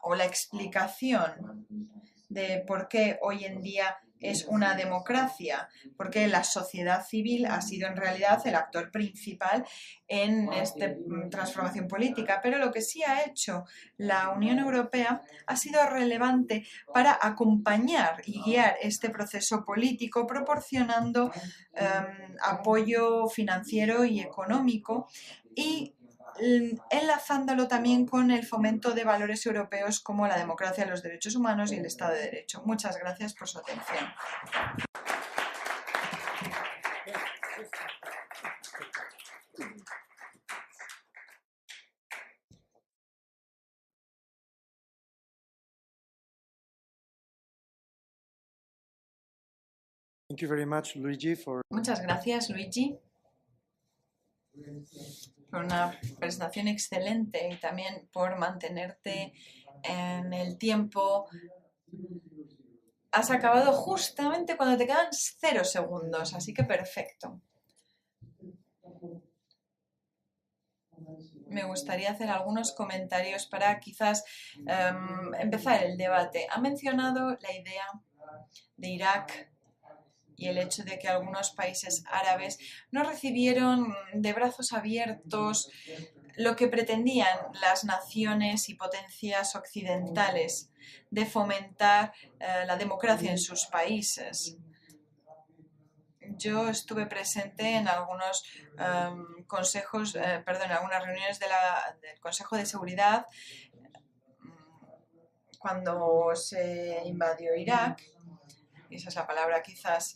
o la explicación de por qué hoy en día es una democracia, porque la sociedad civil ha sido en realidad el actor principal en esta transformación política, pero lo que sí ha hecho la Unión Europea ha sido relevante para acompañar y guiar este proceso político, proporcionando apoyo financiero y económico y enlazándolo también con el fomento de valores europeos como la democracia, los derechos humanos y el Estado de Derecho. Muchas gracias por su atención. Thank you very much, Luigi, for Muchas gracias, Luigi, por una presentación excelente y también por mantenerte en el tiempo. Has acabado justamente cuando te quedan 0 segundos, así que perfecto. Me gustaría hacer algunos comentarios para quizás empezar el debate. Ha mencionado la idea de Irak y el hecho de que algunos países árabes no recibieron de brazos abiertos lo que pretendían las naciones y potencias occidentales de fomentar la democracia en sus países. Yo estuve presente en algunos en algunas reuniones del Consejo de Seguridad cuando se invadió Irak, y esa es la palabra quizás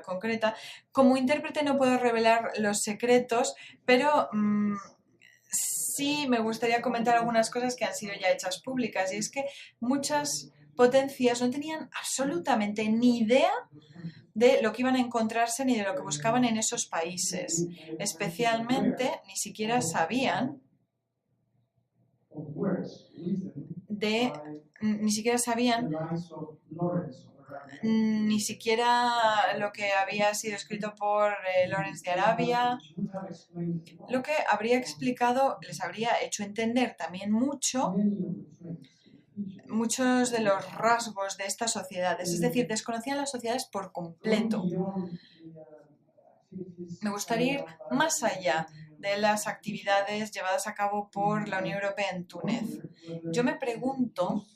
concreta. Como intérprete no puedo revelar los secretos, pero sí me gustaría comentar algunas cosas que han sido ya hechas públicas, y es que muchas potencias no tenían absolutamente ni idea de lo que iban a encontrarse ni de lo que buscaban en esos países. Especialmente ni siquiera sabían ni siquiera lo que había sido escrito por Lawrence de Arabia, lo que habría explicado, les habría hecho entender también muchos de los rasgos de estas sociedades, es decir, desconocían las sociedades por completo. Me gustaría ir más allá de las actividades llevadas a cabo por la Unión Europea en Túnez. Yo me pregunto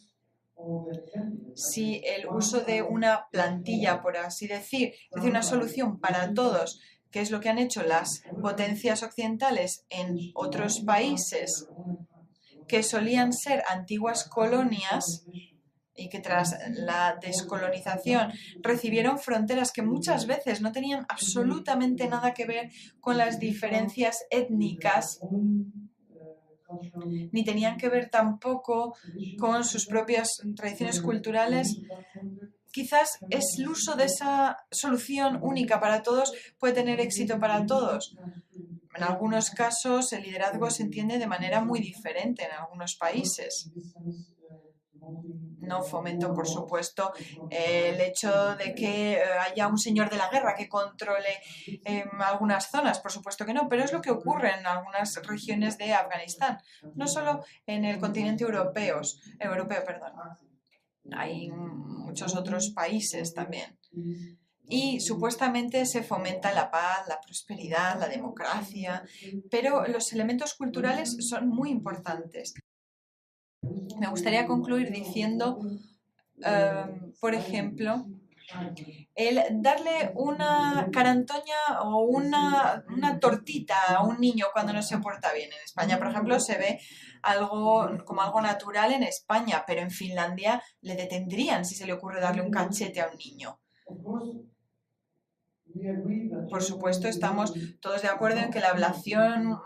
si el uso de una plantilla, por así decir, es decir, una solución para todos, que es lo que han hecho las potencias occidentales en otros países que solían ser antiguas colonias y que tras la descolonización recibieron fronteras que muchas veces no tenían absolutamente nada que ver con las diferencias étnicas, ni tenían que ver tampoco con sus propias tradiciones culturales. Quizás es el uso de esa solución única para todos puede tener éxito para todos. En algunos casos el liderazgo se entiende de manera muy diferente en algunos países. No fomento, por supuesto, el hecho de que haya un señor de la guerra que controle algunas zonas, por supuesto que no, pero es lo que ocurre en algunas regiones de Afganistán, no solo en el continente europeo, hay muchos otros países también. Y supuestamente se fomenta la paz, la prosperidad, la democracia, pero los elementos culturales son muy importantes. Me gustaría concluir diciendo, por ejemplo, el darle una carantoña o una tortita a un niño cuando no se porta bien. En España, por ejemplo, se ve como algo natural en España, pero en Finlandia le detendrían si se le ocurre darle un cachete a un niño. Por supuesto, estamos todos de acuerdo en que la ablación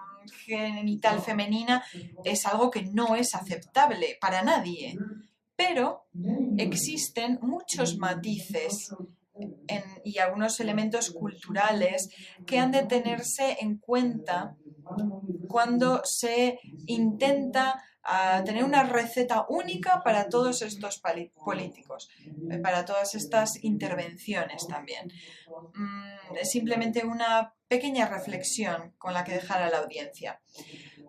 genital femenina es algo que no es aceptable para nadie, pero existen muchos matices y algunos elementos culturales que han de tenerse en cuenta cuando se intenta tener una receta única para todos estos políticos, para todas estas intervenciones también. Es simplemente una pequeña reflexión con la que dejar a la audiencia.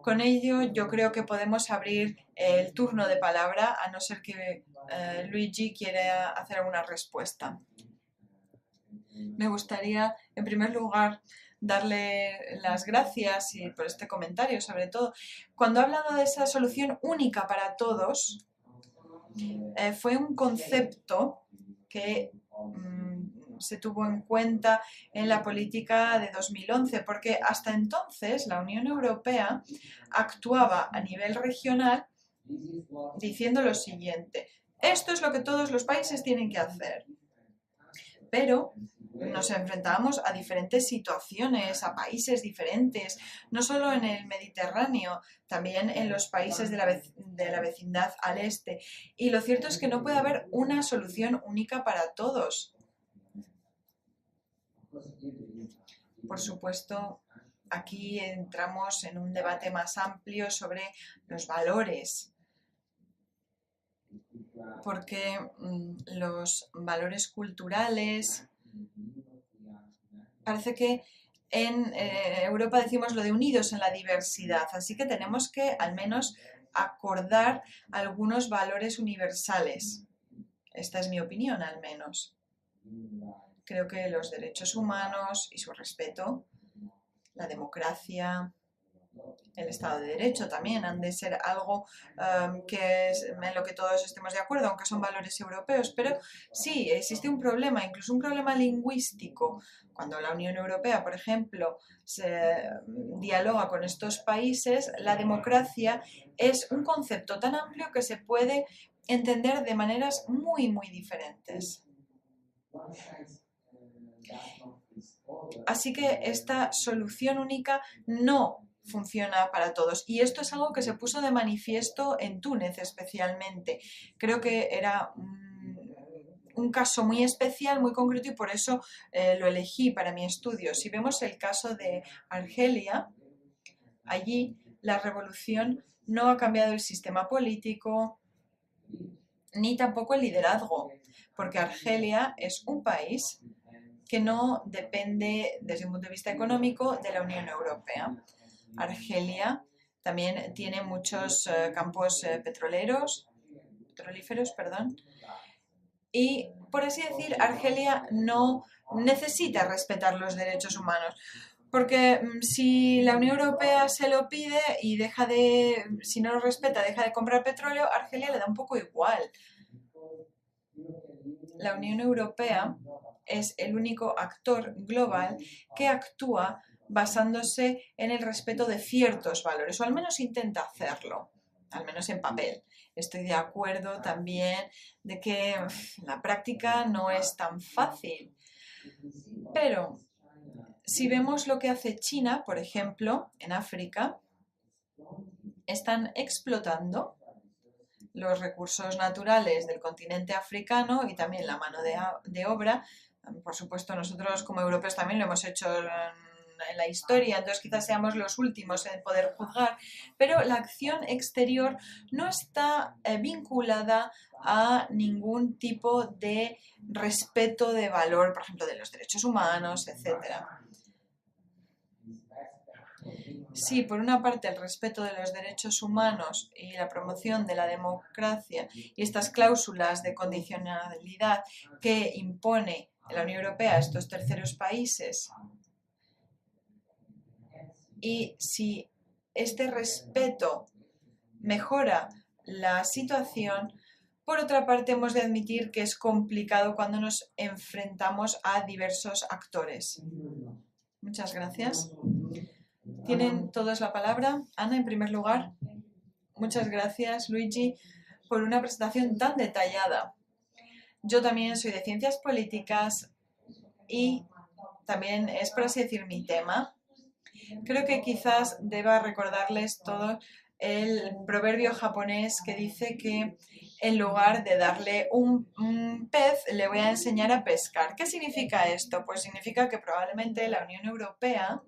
Con ello, yo creo que podemos abrir el turno de palabra, a no ser que Luigi quiera hacer alguna respuesta. Me gustaría, en primer lugar, darle las gracias por este comentario, sobre todo. Cuando ha hablado de esa solución única para todos, fue un concepto que se tuvo en cuenta en la política de 2011, porque hasta entonces la Unión Europea actuaba a nivel regional diciendo lo siguiente: esto es lo que todos los países tienen que hacer. Pero nos enfrentábamos a diferentes situaciones, a países diferentes, no solo en el Mediterráneo, también en los países de la vecindad al este. Y lo cierto es que no puede haber una solución única para todos. Por supuesto, aquí entramos en un debate más amplio sobre los valores, porque los valores culturales, parece que en Europa decimos lo de unidos en la diversidad, así que tenemos que al menos acordar algunos valores universales. Esta es mi opinión, al menos. Creo que los derechos humanos y su respeto, la democracia, el Estado de Derecho también han de ser algo en lo que todos estemos de acuerdo, aunque son valores europeos. Pero sí, existe un problema, incluso un problema lingüístico. Cuando la Unión Europea, por ejemplo, se dialoga con estos países, la democracia es un concepto tan amplio que se puede entender de maneras muy, muy diferentes. Así que esta solución única no funciona para todos. Y esto es algo que se puso de manifiesto en Túnez especialmente. Creo que era un caso muy especial, muy concreto, y por eso lo elegí para mi estudio. Si vemos el caso de Argelia, allí la revolución no ha cambiado el sistema político ni tampoco el liderazgo, porque Argelia es un país que no depende desde un punto de vista económico de la Unión Europea. Argelia también tiene muchos campos petrolíferos, y por así decir, Argelia no necesita respetar los derechos humanos. Porque si la Unión Europea se lo pide y si no lo respeta, deja de comprar petróleo, a Argelia le da un poco igual. La Unión Europea es el único actor global que actúa basándose en el respeto de ciertos valores, o al menos intenta hacerlo, al menos en papel. Estoy de acuerdo también de que la práctica no es tan fácil. Pero si vemos lo que hace China, por ejemplo, en África, están explotando los recursos naturales del continente africano y también la mano de obra. Por supuesto, nosotros como europeos también lo hemos hecho en la historia, entonces quizás seamos los últimos en poder juzgar, pero la acción exterior no está vinculada a ningún tipo de respeto de valor, por ejemplo, de los derechos humanos, etc. Sí, por una parte el respeto de los derechos humanos y la promoción de la democracia y estas cláusulas de condicionalidad que impone la Unión Europea a estos terceros países. Y si este respeto mejora la situación, por otra parte hemos de admitir que es complicado cuando nos enfrentamos a diversos actores. Muchas gracias. Tienen todos la palabra. Ana, en primer lugar. Muchas gracias, Luigi, por una presentación tan detallada. Yo también soy de ciencias políticas y también es, por así decir, mi tema. Creo que quizás deba recordarles todo el proverbio japonés que dice que en lugar de darle un pez, le voy a enseñar a pescar. ¿Qué significa esto? Pues significa que probablemente la Unión Europea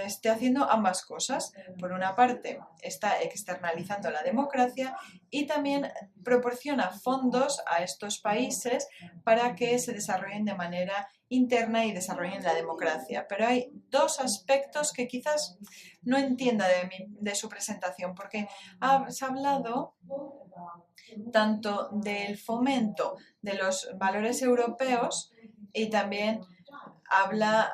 esté haciendo ambas cosas. Por una parte, está externalizando la democracia y también proporciona fondos a estos países para que se desarrollen de manera interna y desarrollen la democracia. Pero hay dos aspectos que quizás no entienda de su presentación, porque has hablado tanto del fomento de los valores europeos y también habla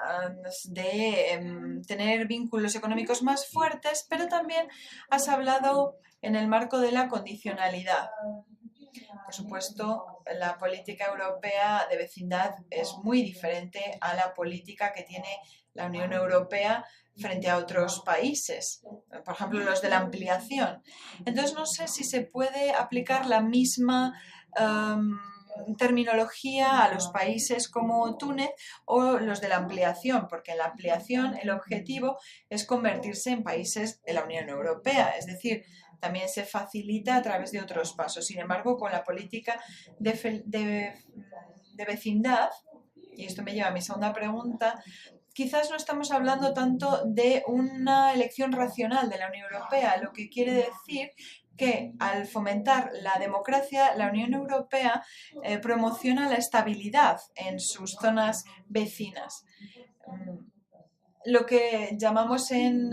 de tener vínculos económicos más fuertes, pero también has hablado en el marco de la condicionalidad. Por supuesto, la política europea de vecindad es muy diferente a la política que tiene la Unión Europea frente a otros países, por ejemplo, los de la ampliación. Entonces, no sé si se puede aplicar la misma terminología a los países como Túnez o los de la ampliación, porque en la ampliación el objetivo es convertirse en países de la Unión Europea, es decir, también se facilita a través de otros pasos. Sin embargo, con la política de vecindad, y esto me lleva a mi segunda pregunta, quizás no estamos hablando tanto de una elección racional de la Unión Europea, lo que quiere decir que al fomentar la democracia, la Unión Europea promociona la estabilidad en sus zonas vecinas. Lo que llamamos en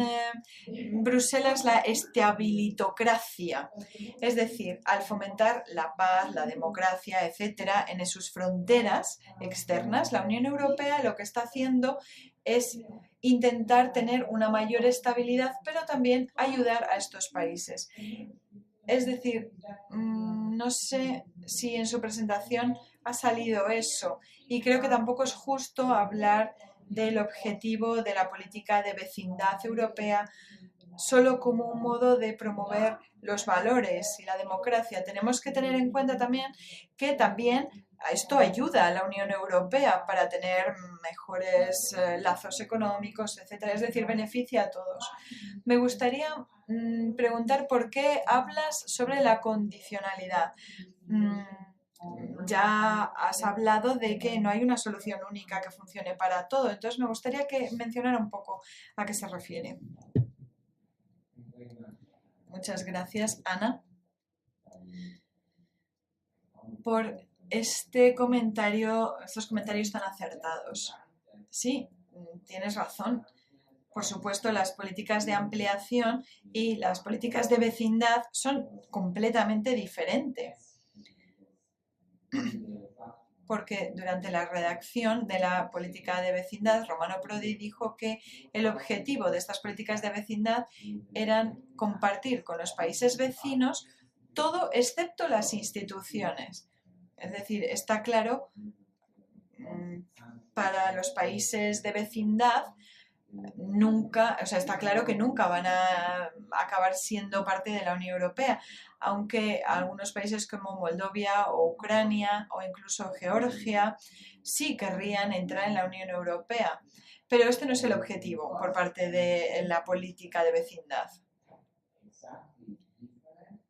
Bruselas la estabilitocracia, es decir, al fomentar la paz, la democracia, etcétera, en sus fronteras externas, la Unión Europea lo que está haciendo es intentar tener una mayor estabilidad, pero también ayudar a estos países. Es decir, no sé si en su presentación ha salido eso, y creo que tampoco es justo hablar del objetivo de la política de vecindad europea solo como un modo de promover los valores y la democracia. Tenemos que tener en cuenta también que también esto ayuda a la Unión Europea para tener mejores lazos económicos, etcétera. Es decir, beneficia a todos. Me gustaría preguntar por qué hablas sobre la condicionalidad. Ya has hablado de que no hay una solución única que funcione para todo, entonces me gustaría que mencionara un poco a qué se refiere. Muchas gracias, Ana, por estos comentarios tan acertados. Sí, tienes razón. Por supuesto, las políticas de ampliación y las políticas de vecindad son completamente diferentes. Porque durante la redacción de la política de vecindad, Romano Prodi dijo que el objetivo de estas políticas de vecindad eran compartir con los países vecinos todo excepto las instituciones. Es decir, está claro, para los países de vecindad, está claro que nunca van a acabar siendo parte de la Unión Europea, aunque algunos países como Moldavia o Ucrania o incluso Georgia sí querrían entrar en la Unión Europea. Pero este no es el objetivo por parte de la política de vecindad.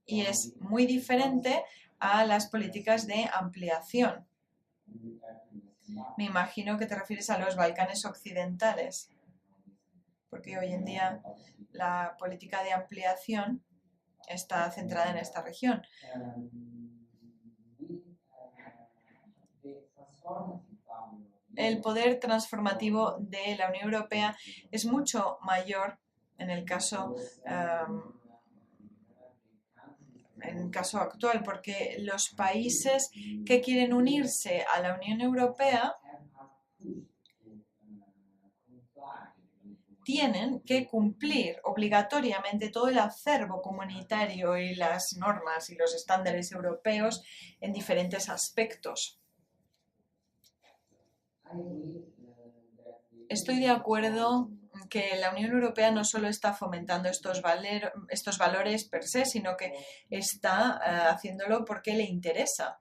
Y es muy diferente a las políticas de ampliación. Me imagino que te refieres a los Balcanes occidentales, porque hoy en día la política de ampliación está centrada en esta región. El poder transformativo de la Unión Europea es mucho mayor en el caso actual, porque los países que quieren unirse a la Unión Europea tienen que cumplir obligatoriamente todo el acervo comunitario y las normas y los estándares europeos en diferentes aspectos. Estoy de acuerdo que la Unión Europea no solo está fomentando estos valores per se, sino que está haciéndolo porque le interesa.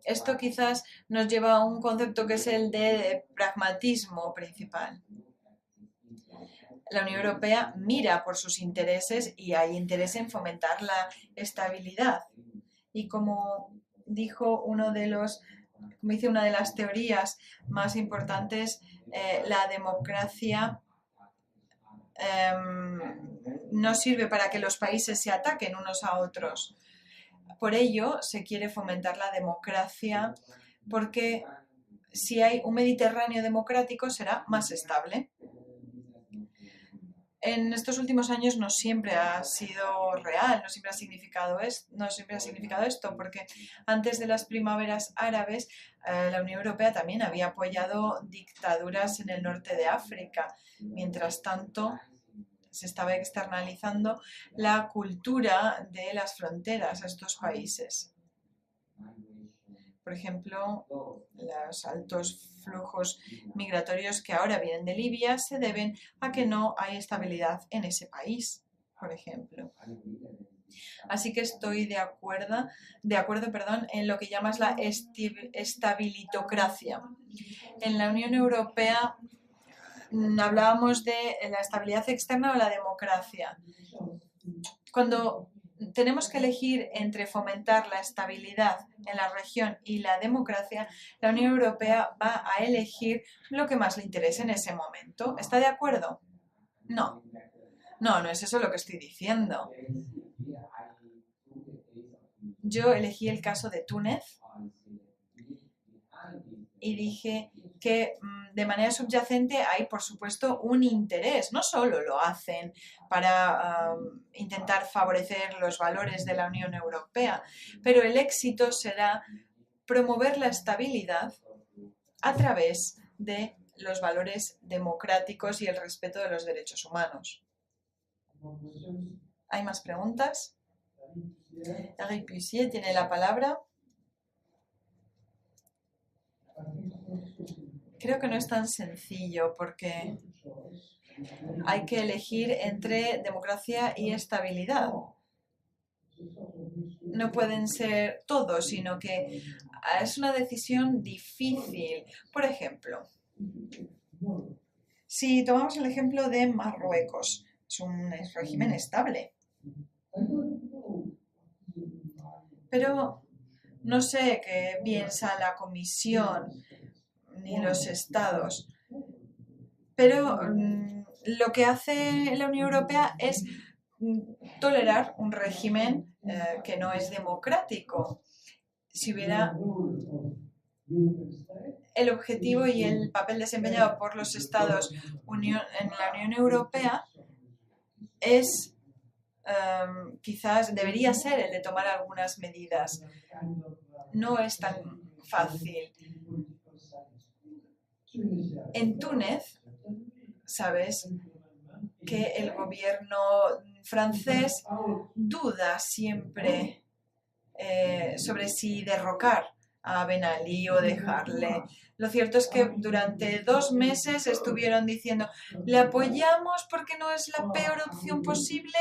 Esto quizás nos lleva a un concepto que es el de pragmatismo principal. La Unión Europea mira por sus intereses y hay interés en fomentar la estabilidad. Y como dijo una de las teorías más importantes, la democracia no sirve para que los países se ataquen unos a otros. Por ello, se quiere fomentar la democracia, porque si hay un Mediterráneo democrático será más estable. En estos últimos años no siempre ha sido real, no siempre ha significado esto, porque antes de las primaveras árabes, la Unión Europea también había apoyado dictaduras en el norte de África. Mientras tanto, se estaba externalizando la cultura de las fronteras a estos países. Por ejemplo, los altos flujos migratorios que ahora vienen de Libia se deben a que no hay estabilidad en ese país, por ejemplo. Así que estoy de acuerdo, en lo que llamas la estabilitocracia. En la Unión Europea hablábamos de la estabilidad externa o la democracia. Cuando tenemos que elegir entre fomentar la estabilidad en la región y la democracia, la Unión Europea va a elegir lo que más le interese en ese momento. ¿Está de acuerdo? No. No es eso lo que estoy diciendo. Yo elegí el caso de Túnez y dije que de manera subyacente hay, por supuesto, un interés. No solo lo hacen para intentar favorecer los valores de la Unión Europea, pero el éxito será promover la estabilidad a través de los valores democráticos y el respeto de los derechos humanos. ¿Hay más preguntas? Eric Puissier tiene la palabra. Creo que no es tan sencillo porque hay que elegir entre democracia y estabilidad. No pueden ser todos, sino que es una decisión difícil. Por ejemplo, si tomamos el ejemplo de Marruecos, es un régimen estable. Pero no sé qué piensa la Comisión ni los estados. Pero lo que hace la Unión Europea es tolerar un régimen que no es democrático. Si hubiera el objetivo y el papel desempeñado por los estados en la Unión Europea es quizás debería ser el de tomar algunas medidas. No es tan fácil. En Túnez, sabes que el gobierno francés duda siempre sobre si derrocar a Ben Ali o dejarle. Lo cierto es que durante 2 meses estuvieron diciendo ¿le apoyamos porque no es la peor opción posible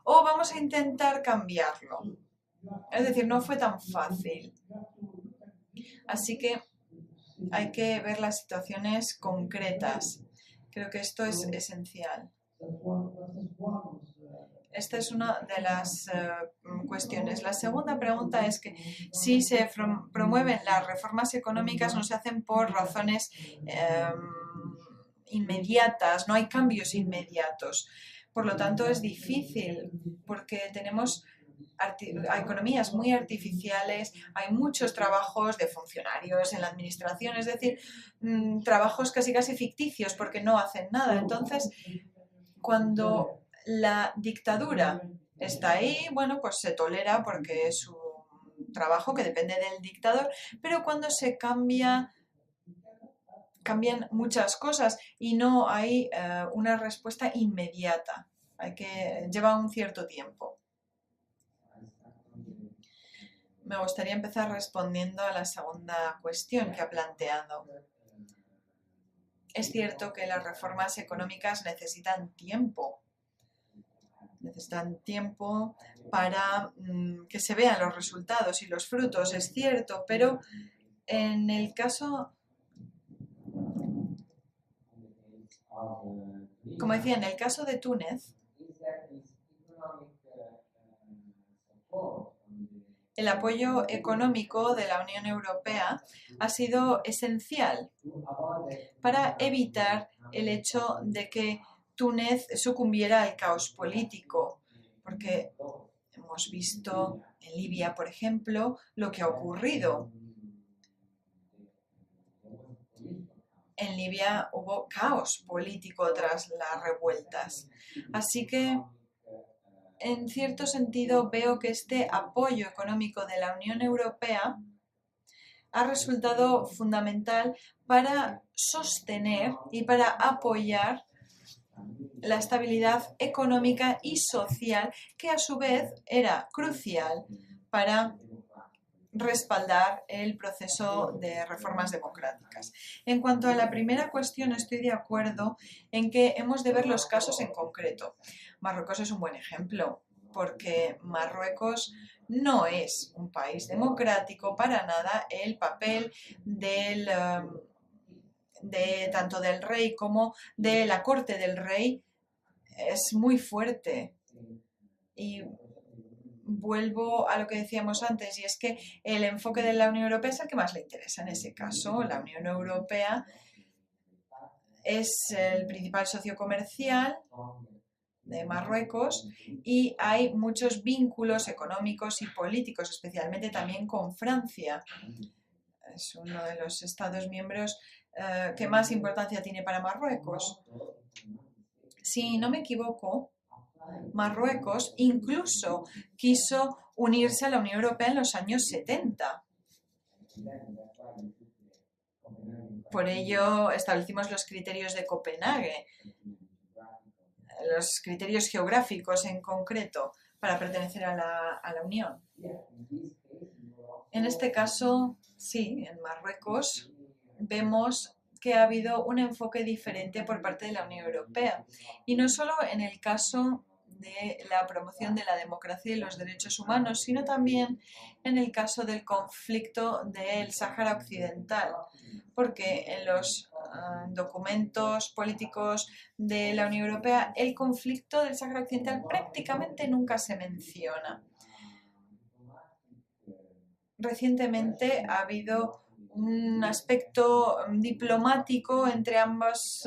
o vamos a intentar cambiarlo? Es decir, no fue tan fácil. Así que hay que ver las situaciones concretas. Creo que esto es esencial. Esta es una de las cuestiones. La segunda pregunta es que si se promueven las reformas económicas no se hacen por razones inmediatas, no hay cambios inmediatos. Por lo tanto, es difícil porque tenemos economías muy artificiales, hay muchos trabajos de funcionarios en la administración, es decir, trabajos casi ficticios porque no hacen nada. Entonces, cuando la dictadura está ahí, bueno, pues se tolera porque es un trabajo que depende del dictador, pero cuando se cambian muchas cosas y no hay una respuesta inmediata, lleva un cierto tiempo. Me gustaría empezar respondiendo a la segunda cuestión que ha planteado. Es cierto que las reformas económicas necesitan tiempo para que se vean los resultados y los frutos, es cierto, pero en el caso, como decía, en el caso de Túnez, el apoyo económico de la Unión Europea ha sido esencial para evitar el hecho de que Túnez sucumbiera al caos político, porque hemos visto en Libia, por ejemplo, lo que ha ocurrido. En Libia hubo caos político tras las revueltas. Así que, en cierto sentido, veo que este apoyo económico de la Unión Europea ha resultado fundamental para sostener y para apoyar la estabilidad económica y social, que a su vez era crucial para respaldar el proceso de reformas democráticas. En cuanto a la primera cuestión, estoy de acuerdo en que hemos de ver los casos en concreto. Marruecos es un buen ejemplo, porque Marruecos no es un país democrático para nada. El papel tanto del rey como de la corte del rey es muy fuerte y vuelvo a lo que decíamos antes, y es que el enfoque de la Unión Europea es el que más le interesa en ese caso. La Unión Europea es el principal socio comercial de Marruecos y hay muchos vínculos económicos y políticos, especialmente también con Francia. Es uno de los Estados miembros que más importancia tiene para Marruecos. Si no me equivoco, Marruecos incluso quiso unirse a la Unión Europea en los años 70. Por ello establecimos los criterios de Copenhague, los criterios geográficos en concreto para pertenecer a la Unión. En este caso, sí, en Marruecos vemos que ha habido un enfoque diferente por parte de la Unión Europea. Y no solo en el caso de la promoción de la democracia y los derechos humanos, sino también en el caso del conflicto del Sáhara Occidental, porque en los documentos políticos de la Unión Europea el conflicto del Sáhara Occidental prácticamente nunca se menciona. Recientemente ha habido un aspecto diplomático entre ambas,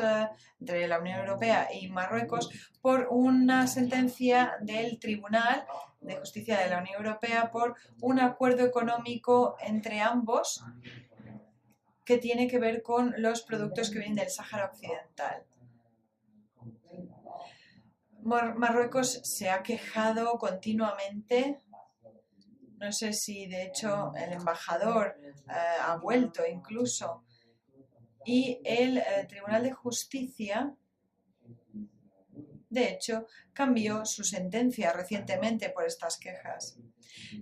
entre la Unión Europea y Marruecos, por una sentencia del Tribunal de Justicia de la Unión Europea por un acuerdo económico entre ambos que tiene que ver con los productos que vienen del Sáhara Occidental. Marruecos se ha quejado continuamente. No sé si de hecho el embajador ha vuelto incluso. Y el Tribunal de Justicia, de hecho, cambió su sentencia recientemente por estas quejas.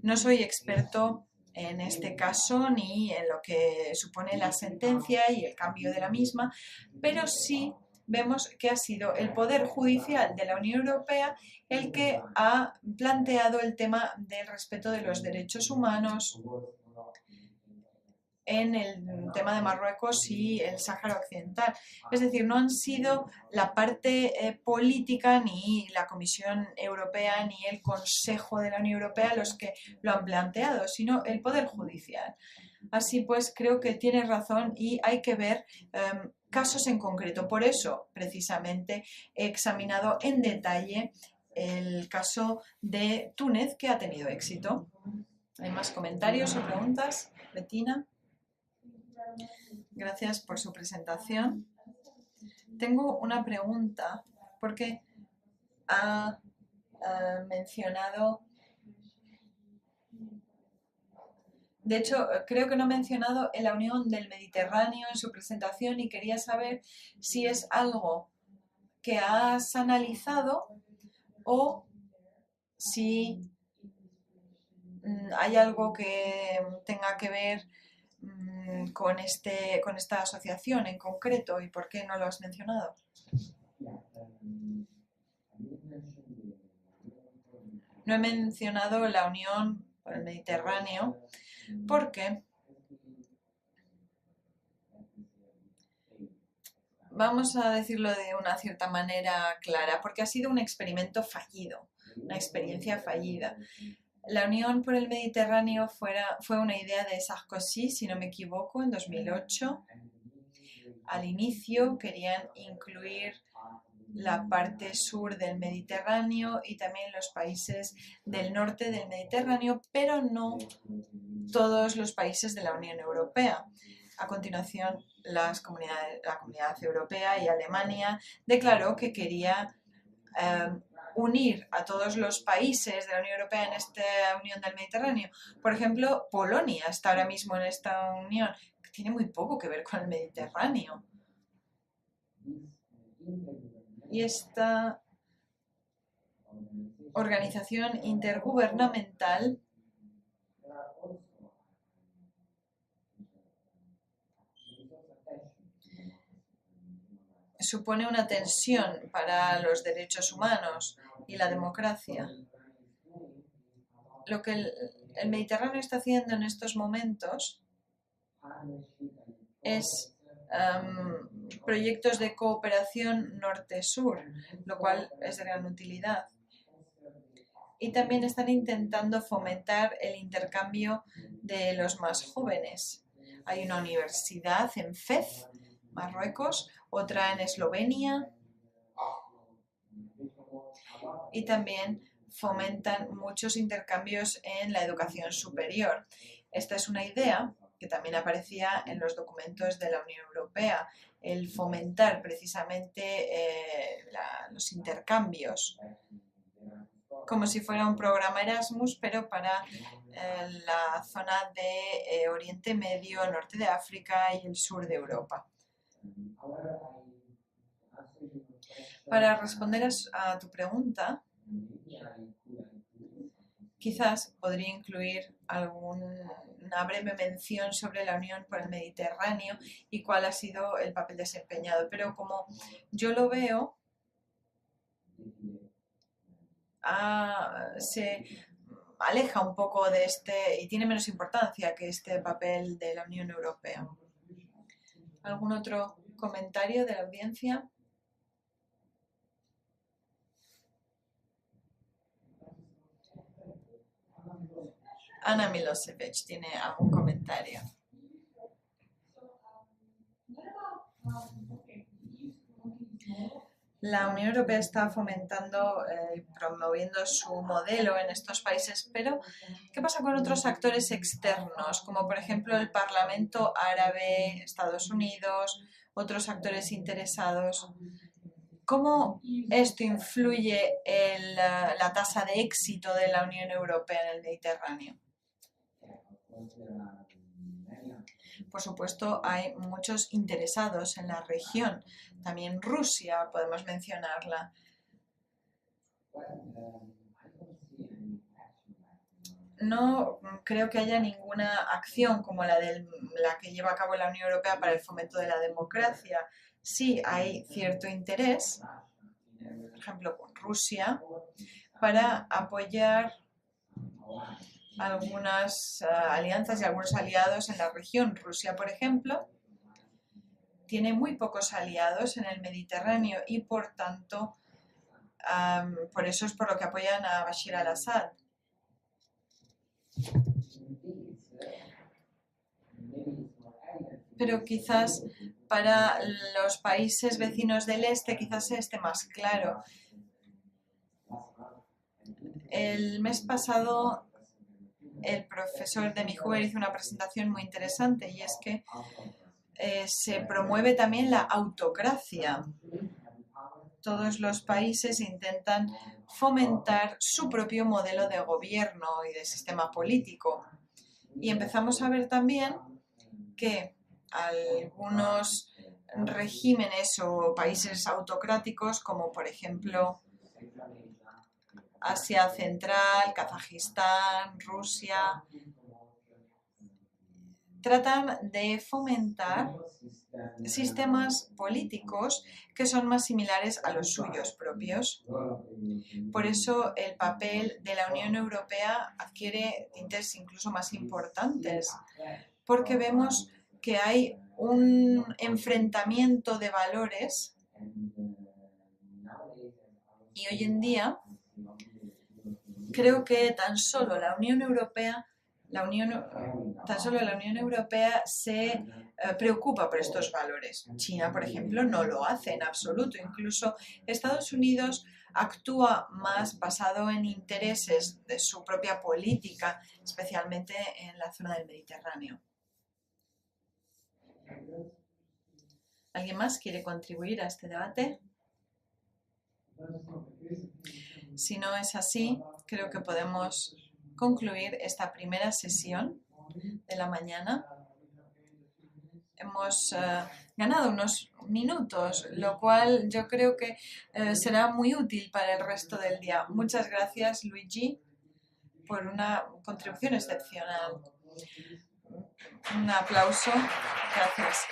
No soy experto en este caso ni en lo que supone la sentencia y el cambio de la misma, pero sí vemos que ha sido el Poder Judicial de la Unión Europea el que ha planteado el tema del respeto de los derechos humanos en el tema de Marruecos y el Sáhara Occidental. Es decir, no han sido la parte política, ni la Comisión Europea, ni el Consejo de la Unión Europea los que lo han planteado, sino el Poder Judicial. Así pues, creo que tiene razón y hay que ver casos en concreto. Por eso, precisamente, he examinado en detalle el caso de Túnez, que ha tenido éxito. ¿Hay más comentarios o preguntas? Bettina. Gracias por su presentación. Tengo una pregunta, porque ha mencionado... De hecho, creo que no ha mencionado la Unión del Mediterráneo en su presentación y quería saber si es algo que has analizado o si hay algo que tenga que ver con esta asociación en concreto y por qué no lo has mencionado. No he mencionado la Unión por el Mediterráneo porque vamos a decirlo de una cierta manera clara, porque ha sido un experimento fallido, una experiencia fallida. La Unión por el Mediterráneo fue una idea de Sarkozy, si no me equivoco, en 2008. Al inicio querían incluir la parte sur del Mediterráneo y también los países del norte del Mediterráneo, pero no todos los países de la Unión Europea. A continuación, la Comunidad Europea y Alemania declaró que quería unir a todos los países de la Unión Europea en esta Unión del Mediterráneo. Por ejemplo, Polonia está ahora mismo en esta unión, que tiene muy poco que ver con el Mediterráneo. Y esta organización intergubernamental supone una tensión para los derechos humanos y la democracia. Lo que el Mediterráneo está haciendo en estos momentos es proyectos de cooperación norte-sur, lo cual es de gran utilidad. Y también están intentando fomentar el intercambio de los más jóvenes. Hay una universidad en Fez, Marruecos, otra en Eslovenia, y también fomentan muchos intercambios en la educación superior. Esta es una idea que también aparecía en los documentos de la Unión Europea, el fomentar precisamente los intercambios, como si fuera un programa Erasmus, pero para la zona de Oriente Medio, norte de África y el sur de Europa. Para responder a tu pregunta, quizás podría incluir una breve mención sobre la Unión por el Mediterráneo y cuál ha sido el papel desempeñado. Pero como yo lo veo, se aleja un poco de y tiene menos importancia que este papel de la Unión Europea. ¿Algún otro comentario de la audiencia? Ana Milosevic tiene algún comentario. La Unión Europea está fomentando y promoviendo su modelo en estos países, pero ¿qué pasa con otros actores externos, como por ejemplo el Parlamento Árabe, Estados Unidos, otros actores interesados? ¿Cómo esto influye en la tasa de éxito de la Unión Europea en el Mediterráneo? Por supuesto, hay muchos interesados en la región. También Rusia, podemos mencionarla. No creo que haya ninguna acción como la que lleva a cabo la Unión Europea para el fomento de la democracia. Sí hay cierto interés, por ejemplo, con Rusia, para apoyar algunas alianzas y algunos aliados en la región. Rusia, por ejemplo, tiene muy pocos aliados en el Mediterráneo y, por tanto, por eso es por lo que apoyan a Bashir al-Assad. Pero quizás para los países vecinos del este quizás esté más claro. El mes pasado el profesor de mi Hoover hizo una presentación muy interesante, y es que se promueve también la autocracia. Todos los países intentan fomentar su propio modelo de gobierno y de sistema político. Y empezamos a ver también que algunos regímenes o países autocráticos, como por ejemplo Asia Central, Kazajistán, Rusia, tratan de fomentar sistemas políticos que son más similares a los suyos propios. Por eso el papel de la Unión Europea adquiere tintes incluso más importantes, porque vemos que hay un enfrentamiento de valores y hoy en día creo que tan solo la Unión Europea se preocupa por estos valores. China, por ejemplo, no lo hace en absoluto. Incluso Estados Unidos actúa más basado en intereses de su propia política, especialmente en la zona del Mediterráneo. ¿Alguien más quiere contribuir a este debate? Si no es así, creo que podemos concluir esta primera sesión de la mañana. Hemos ganado unos minutos, lo cual yo creo que será muy útil para el resto del día. Muchas gracias, Luigi, por una contribución excepcional. Un aplauso. Gracias.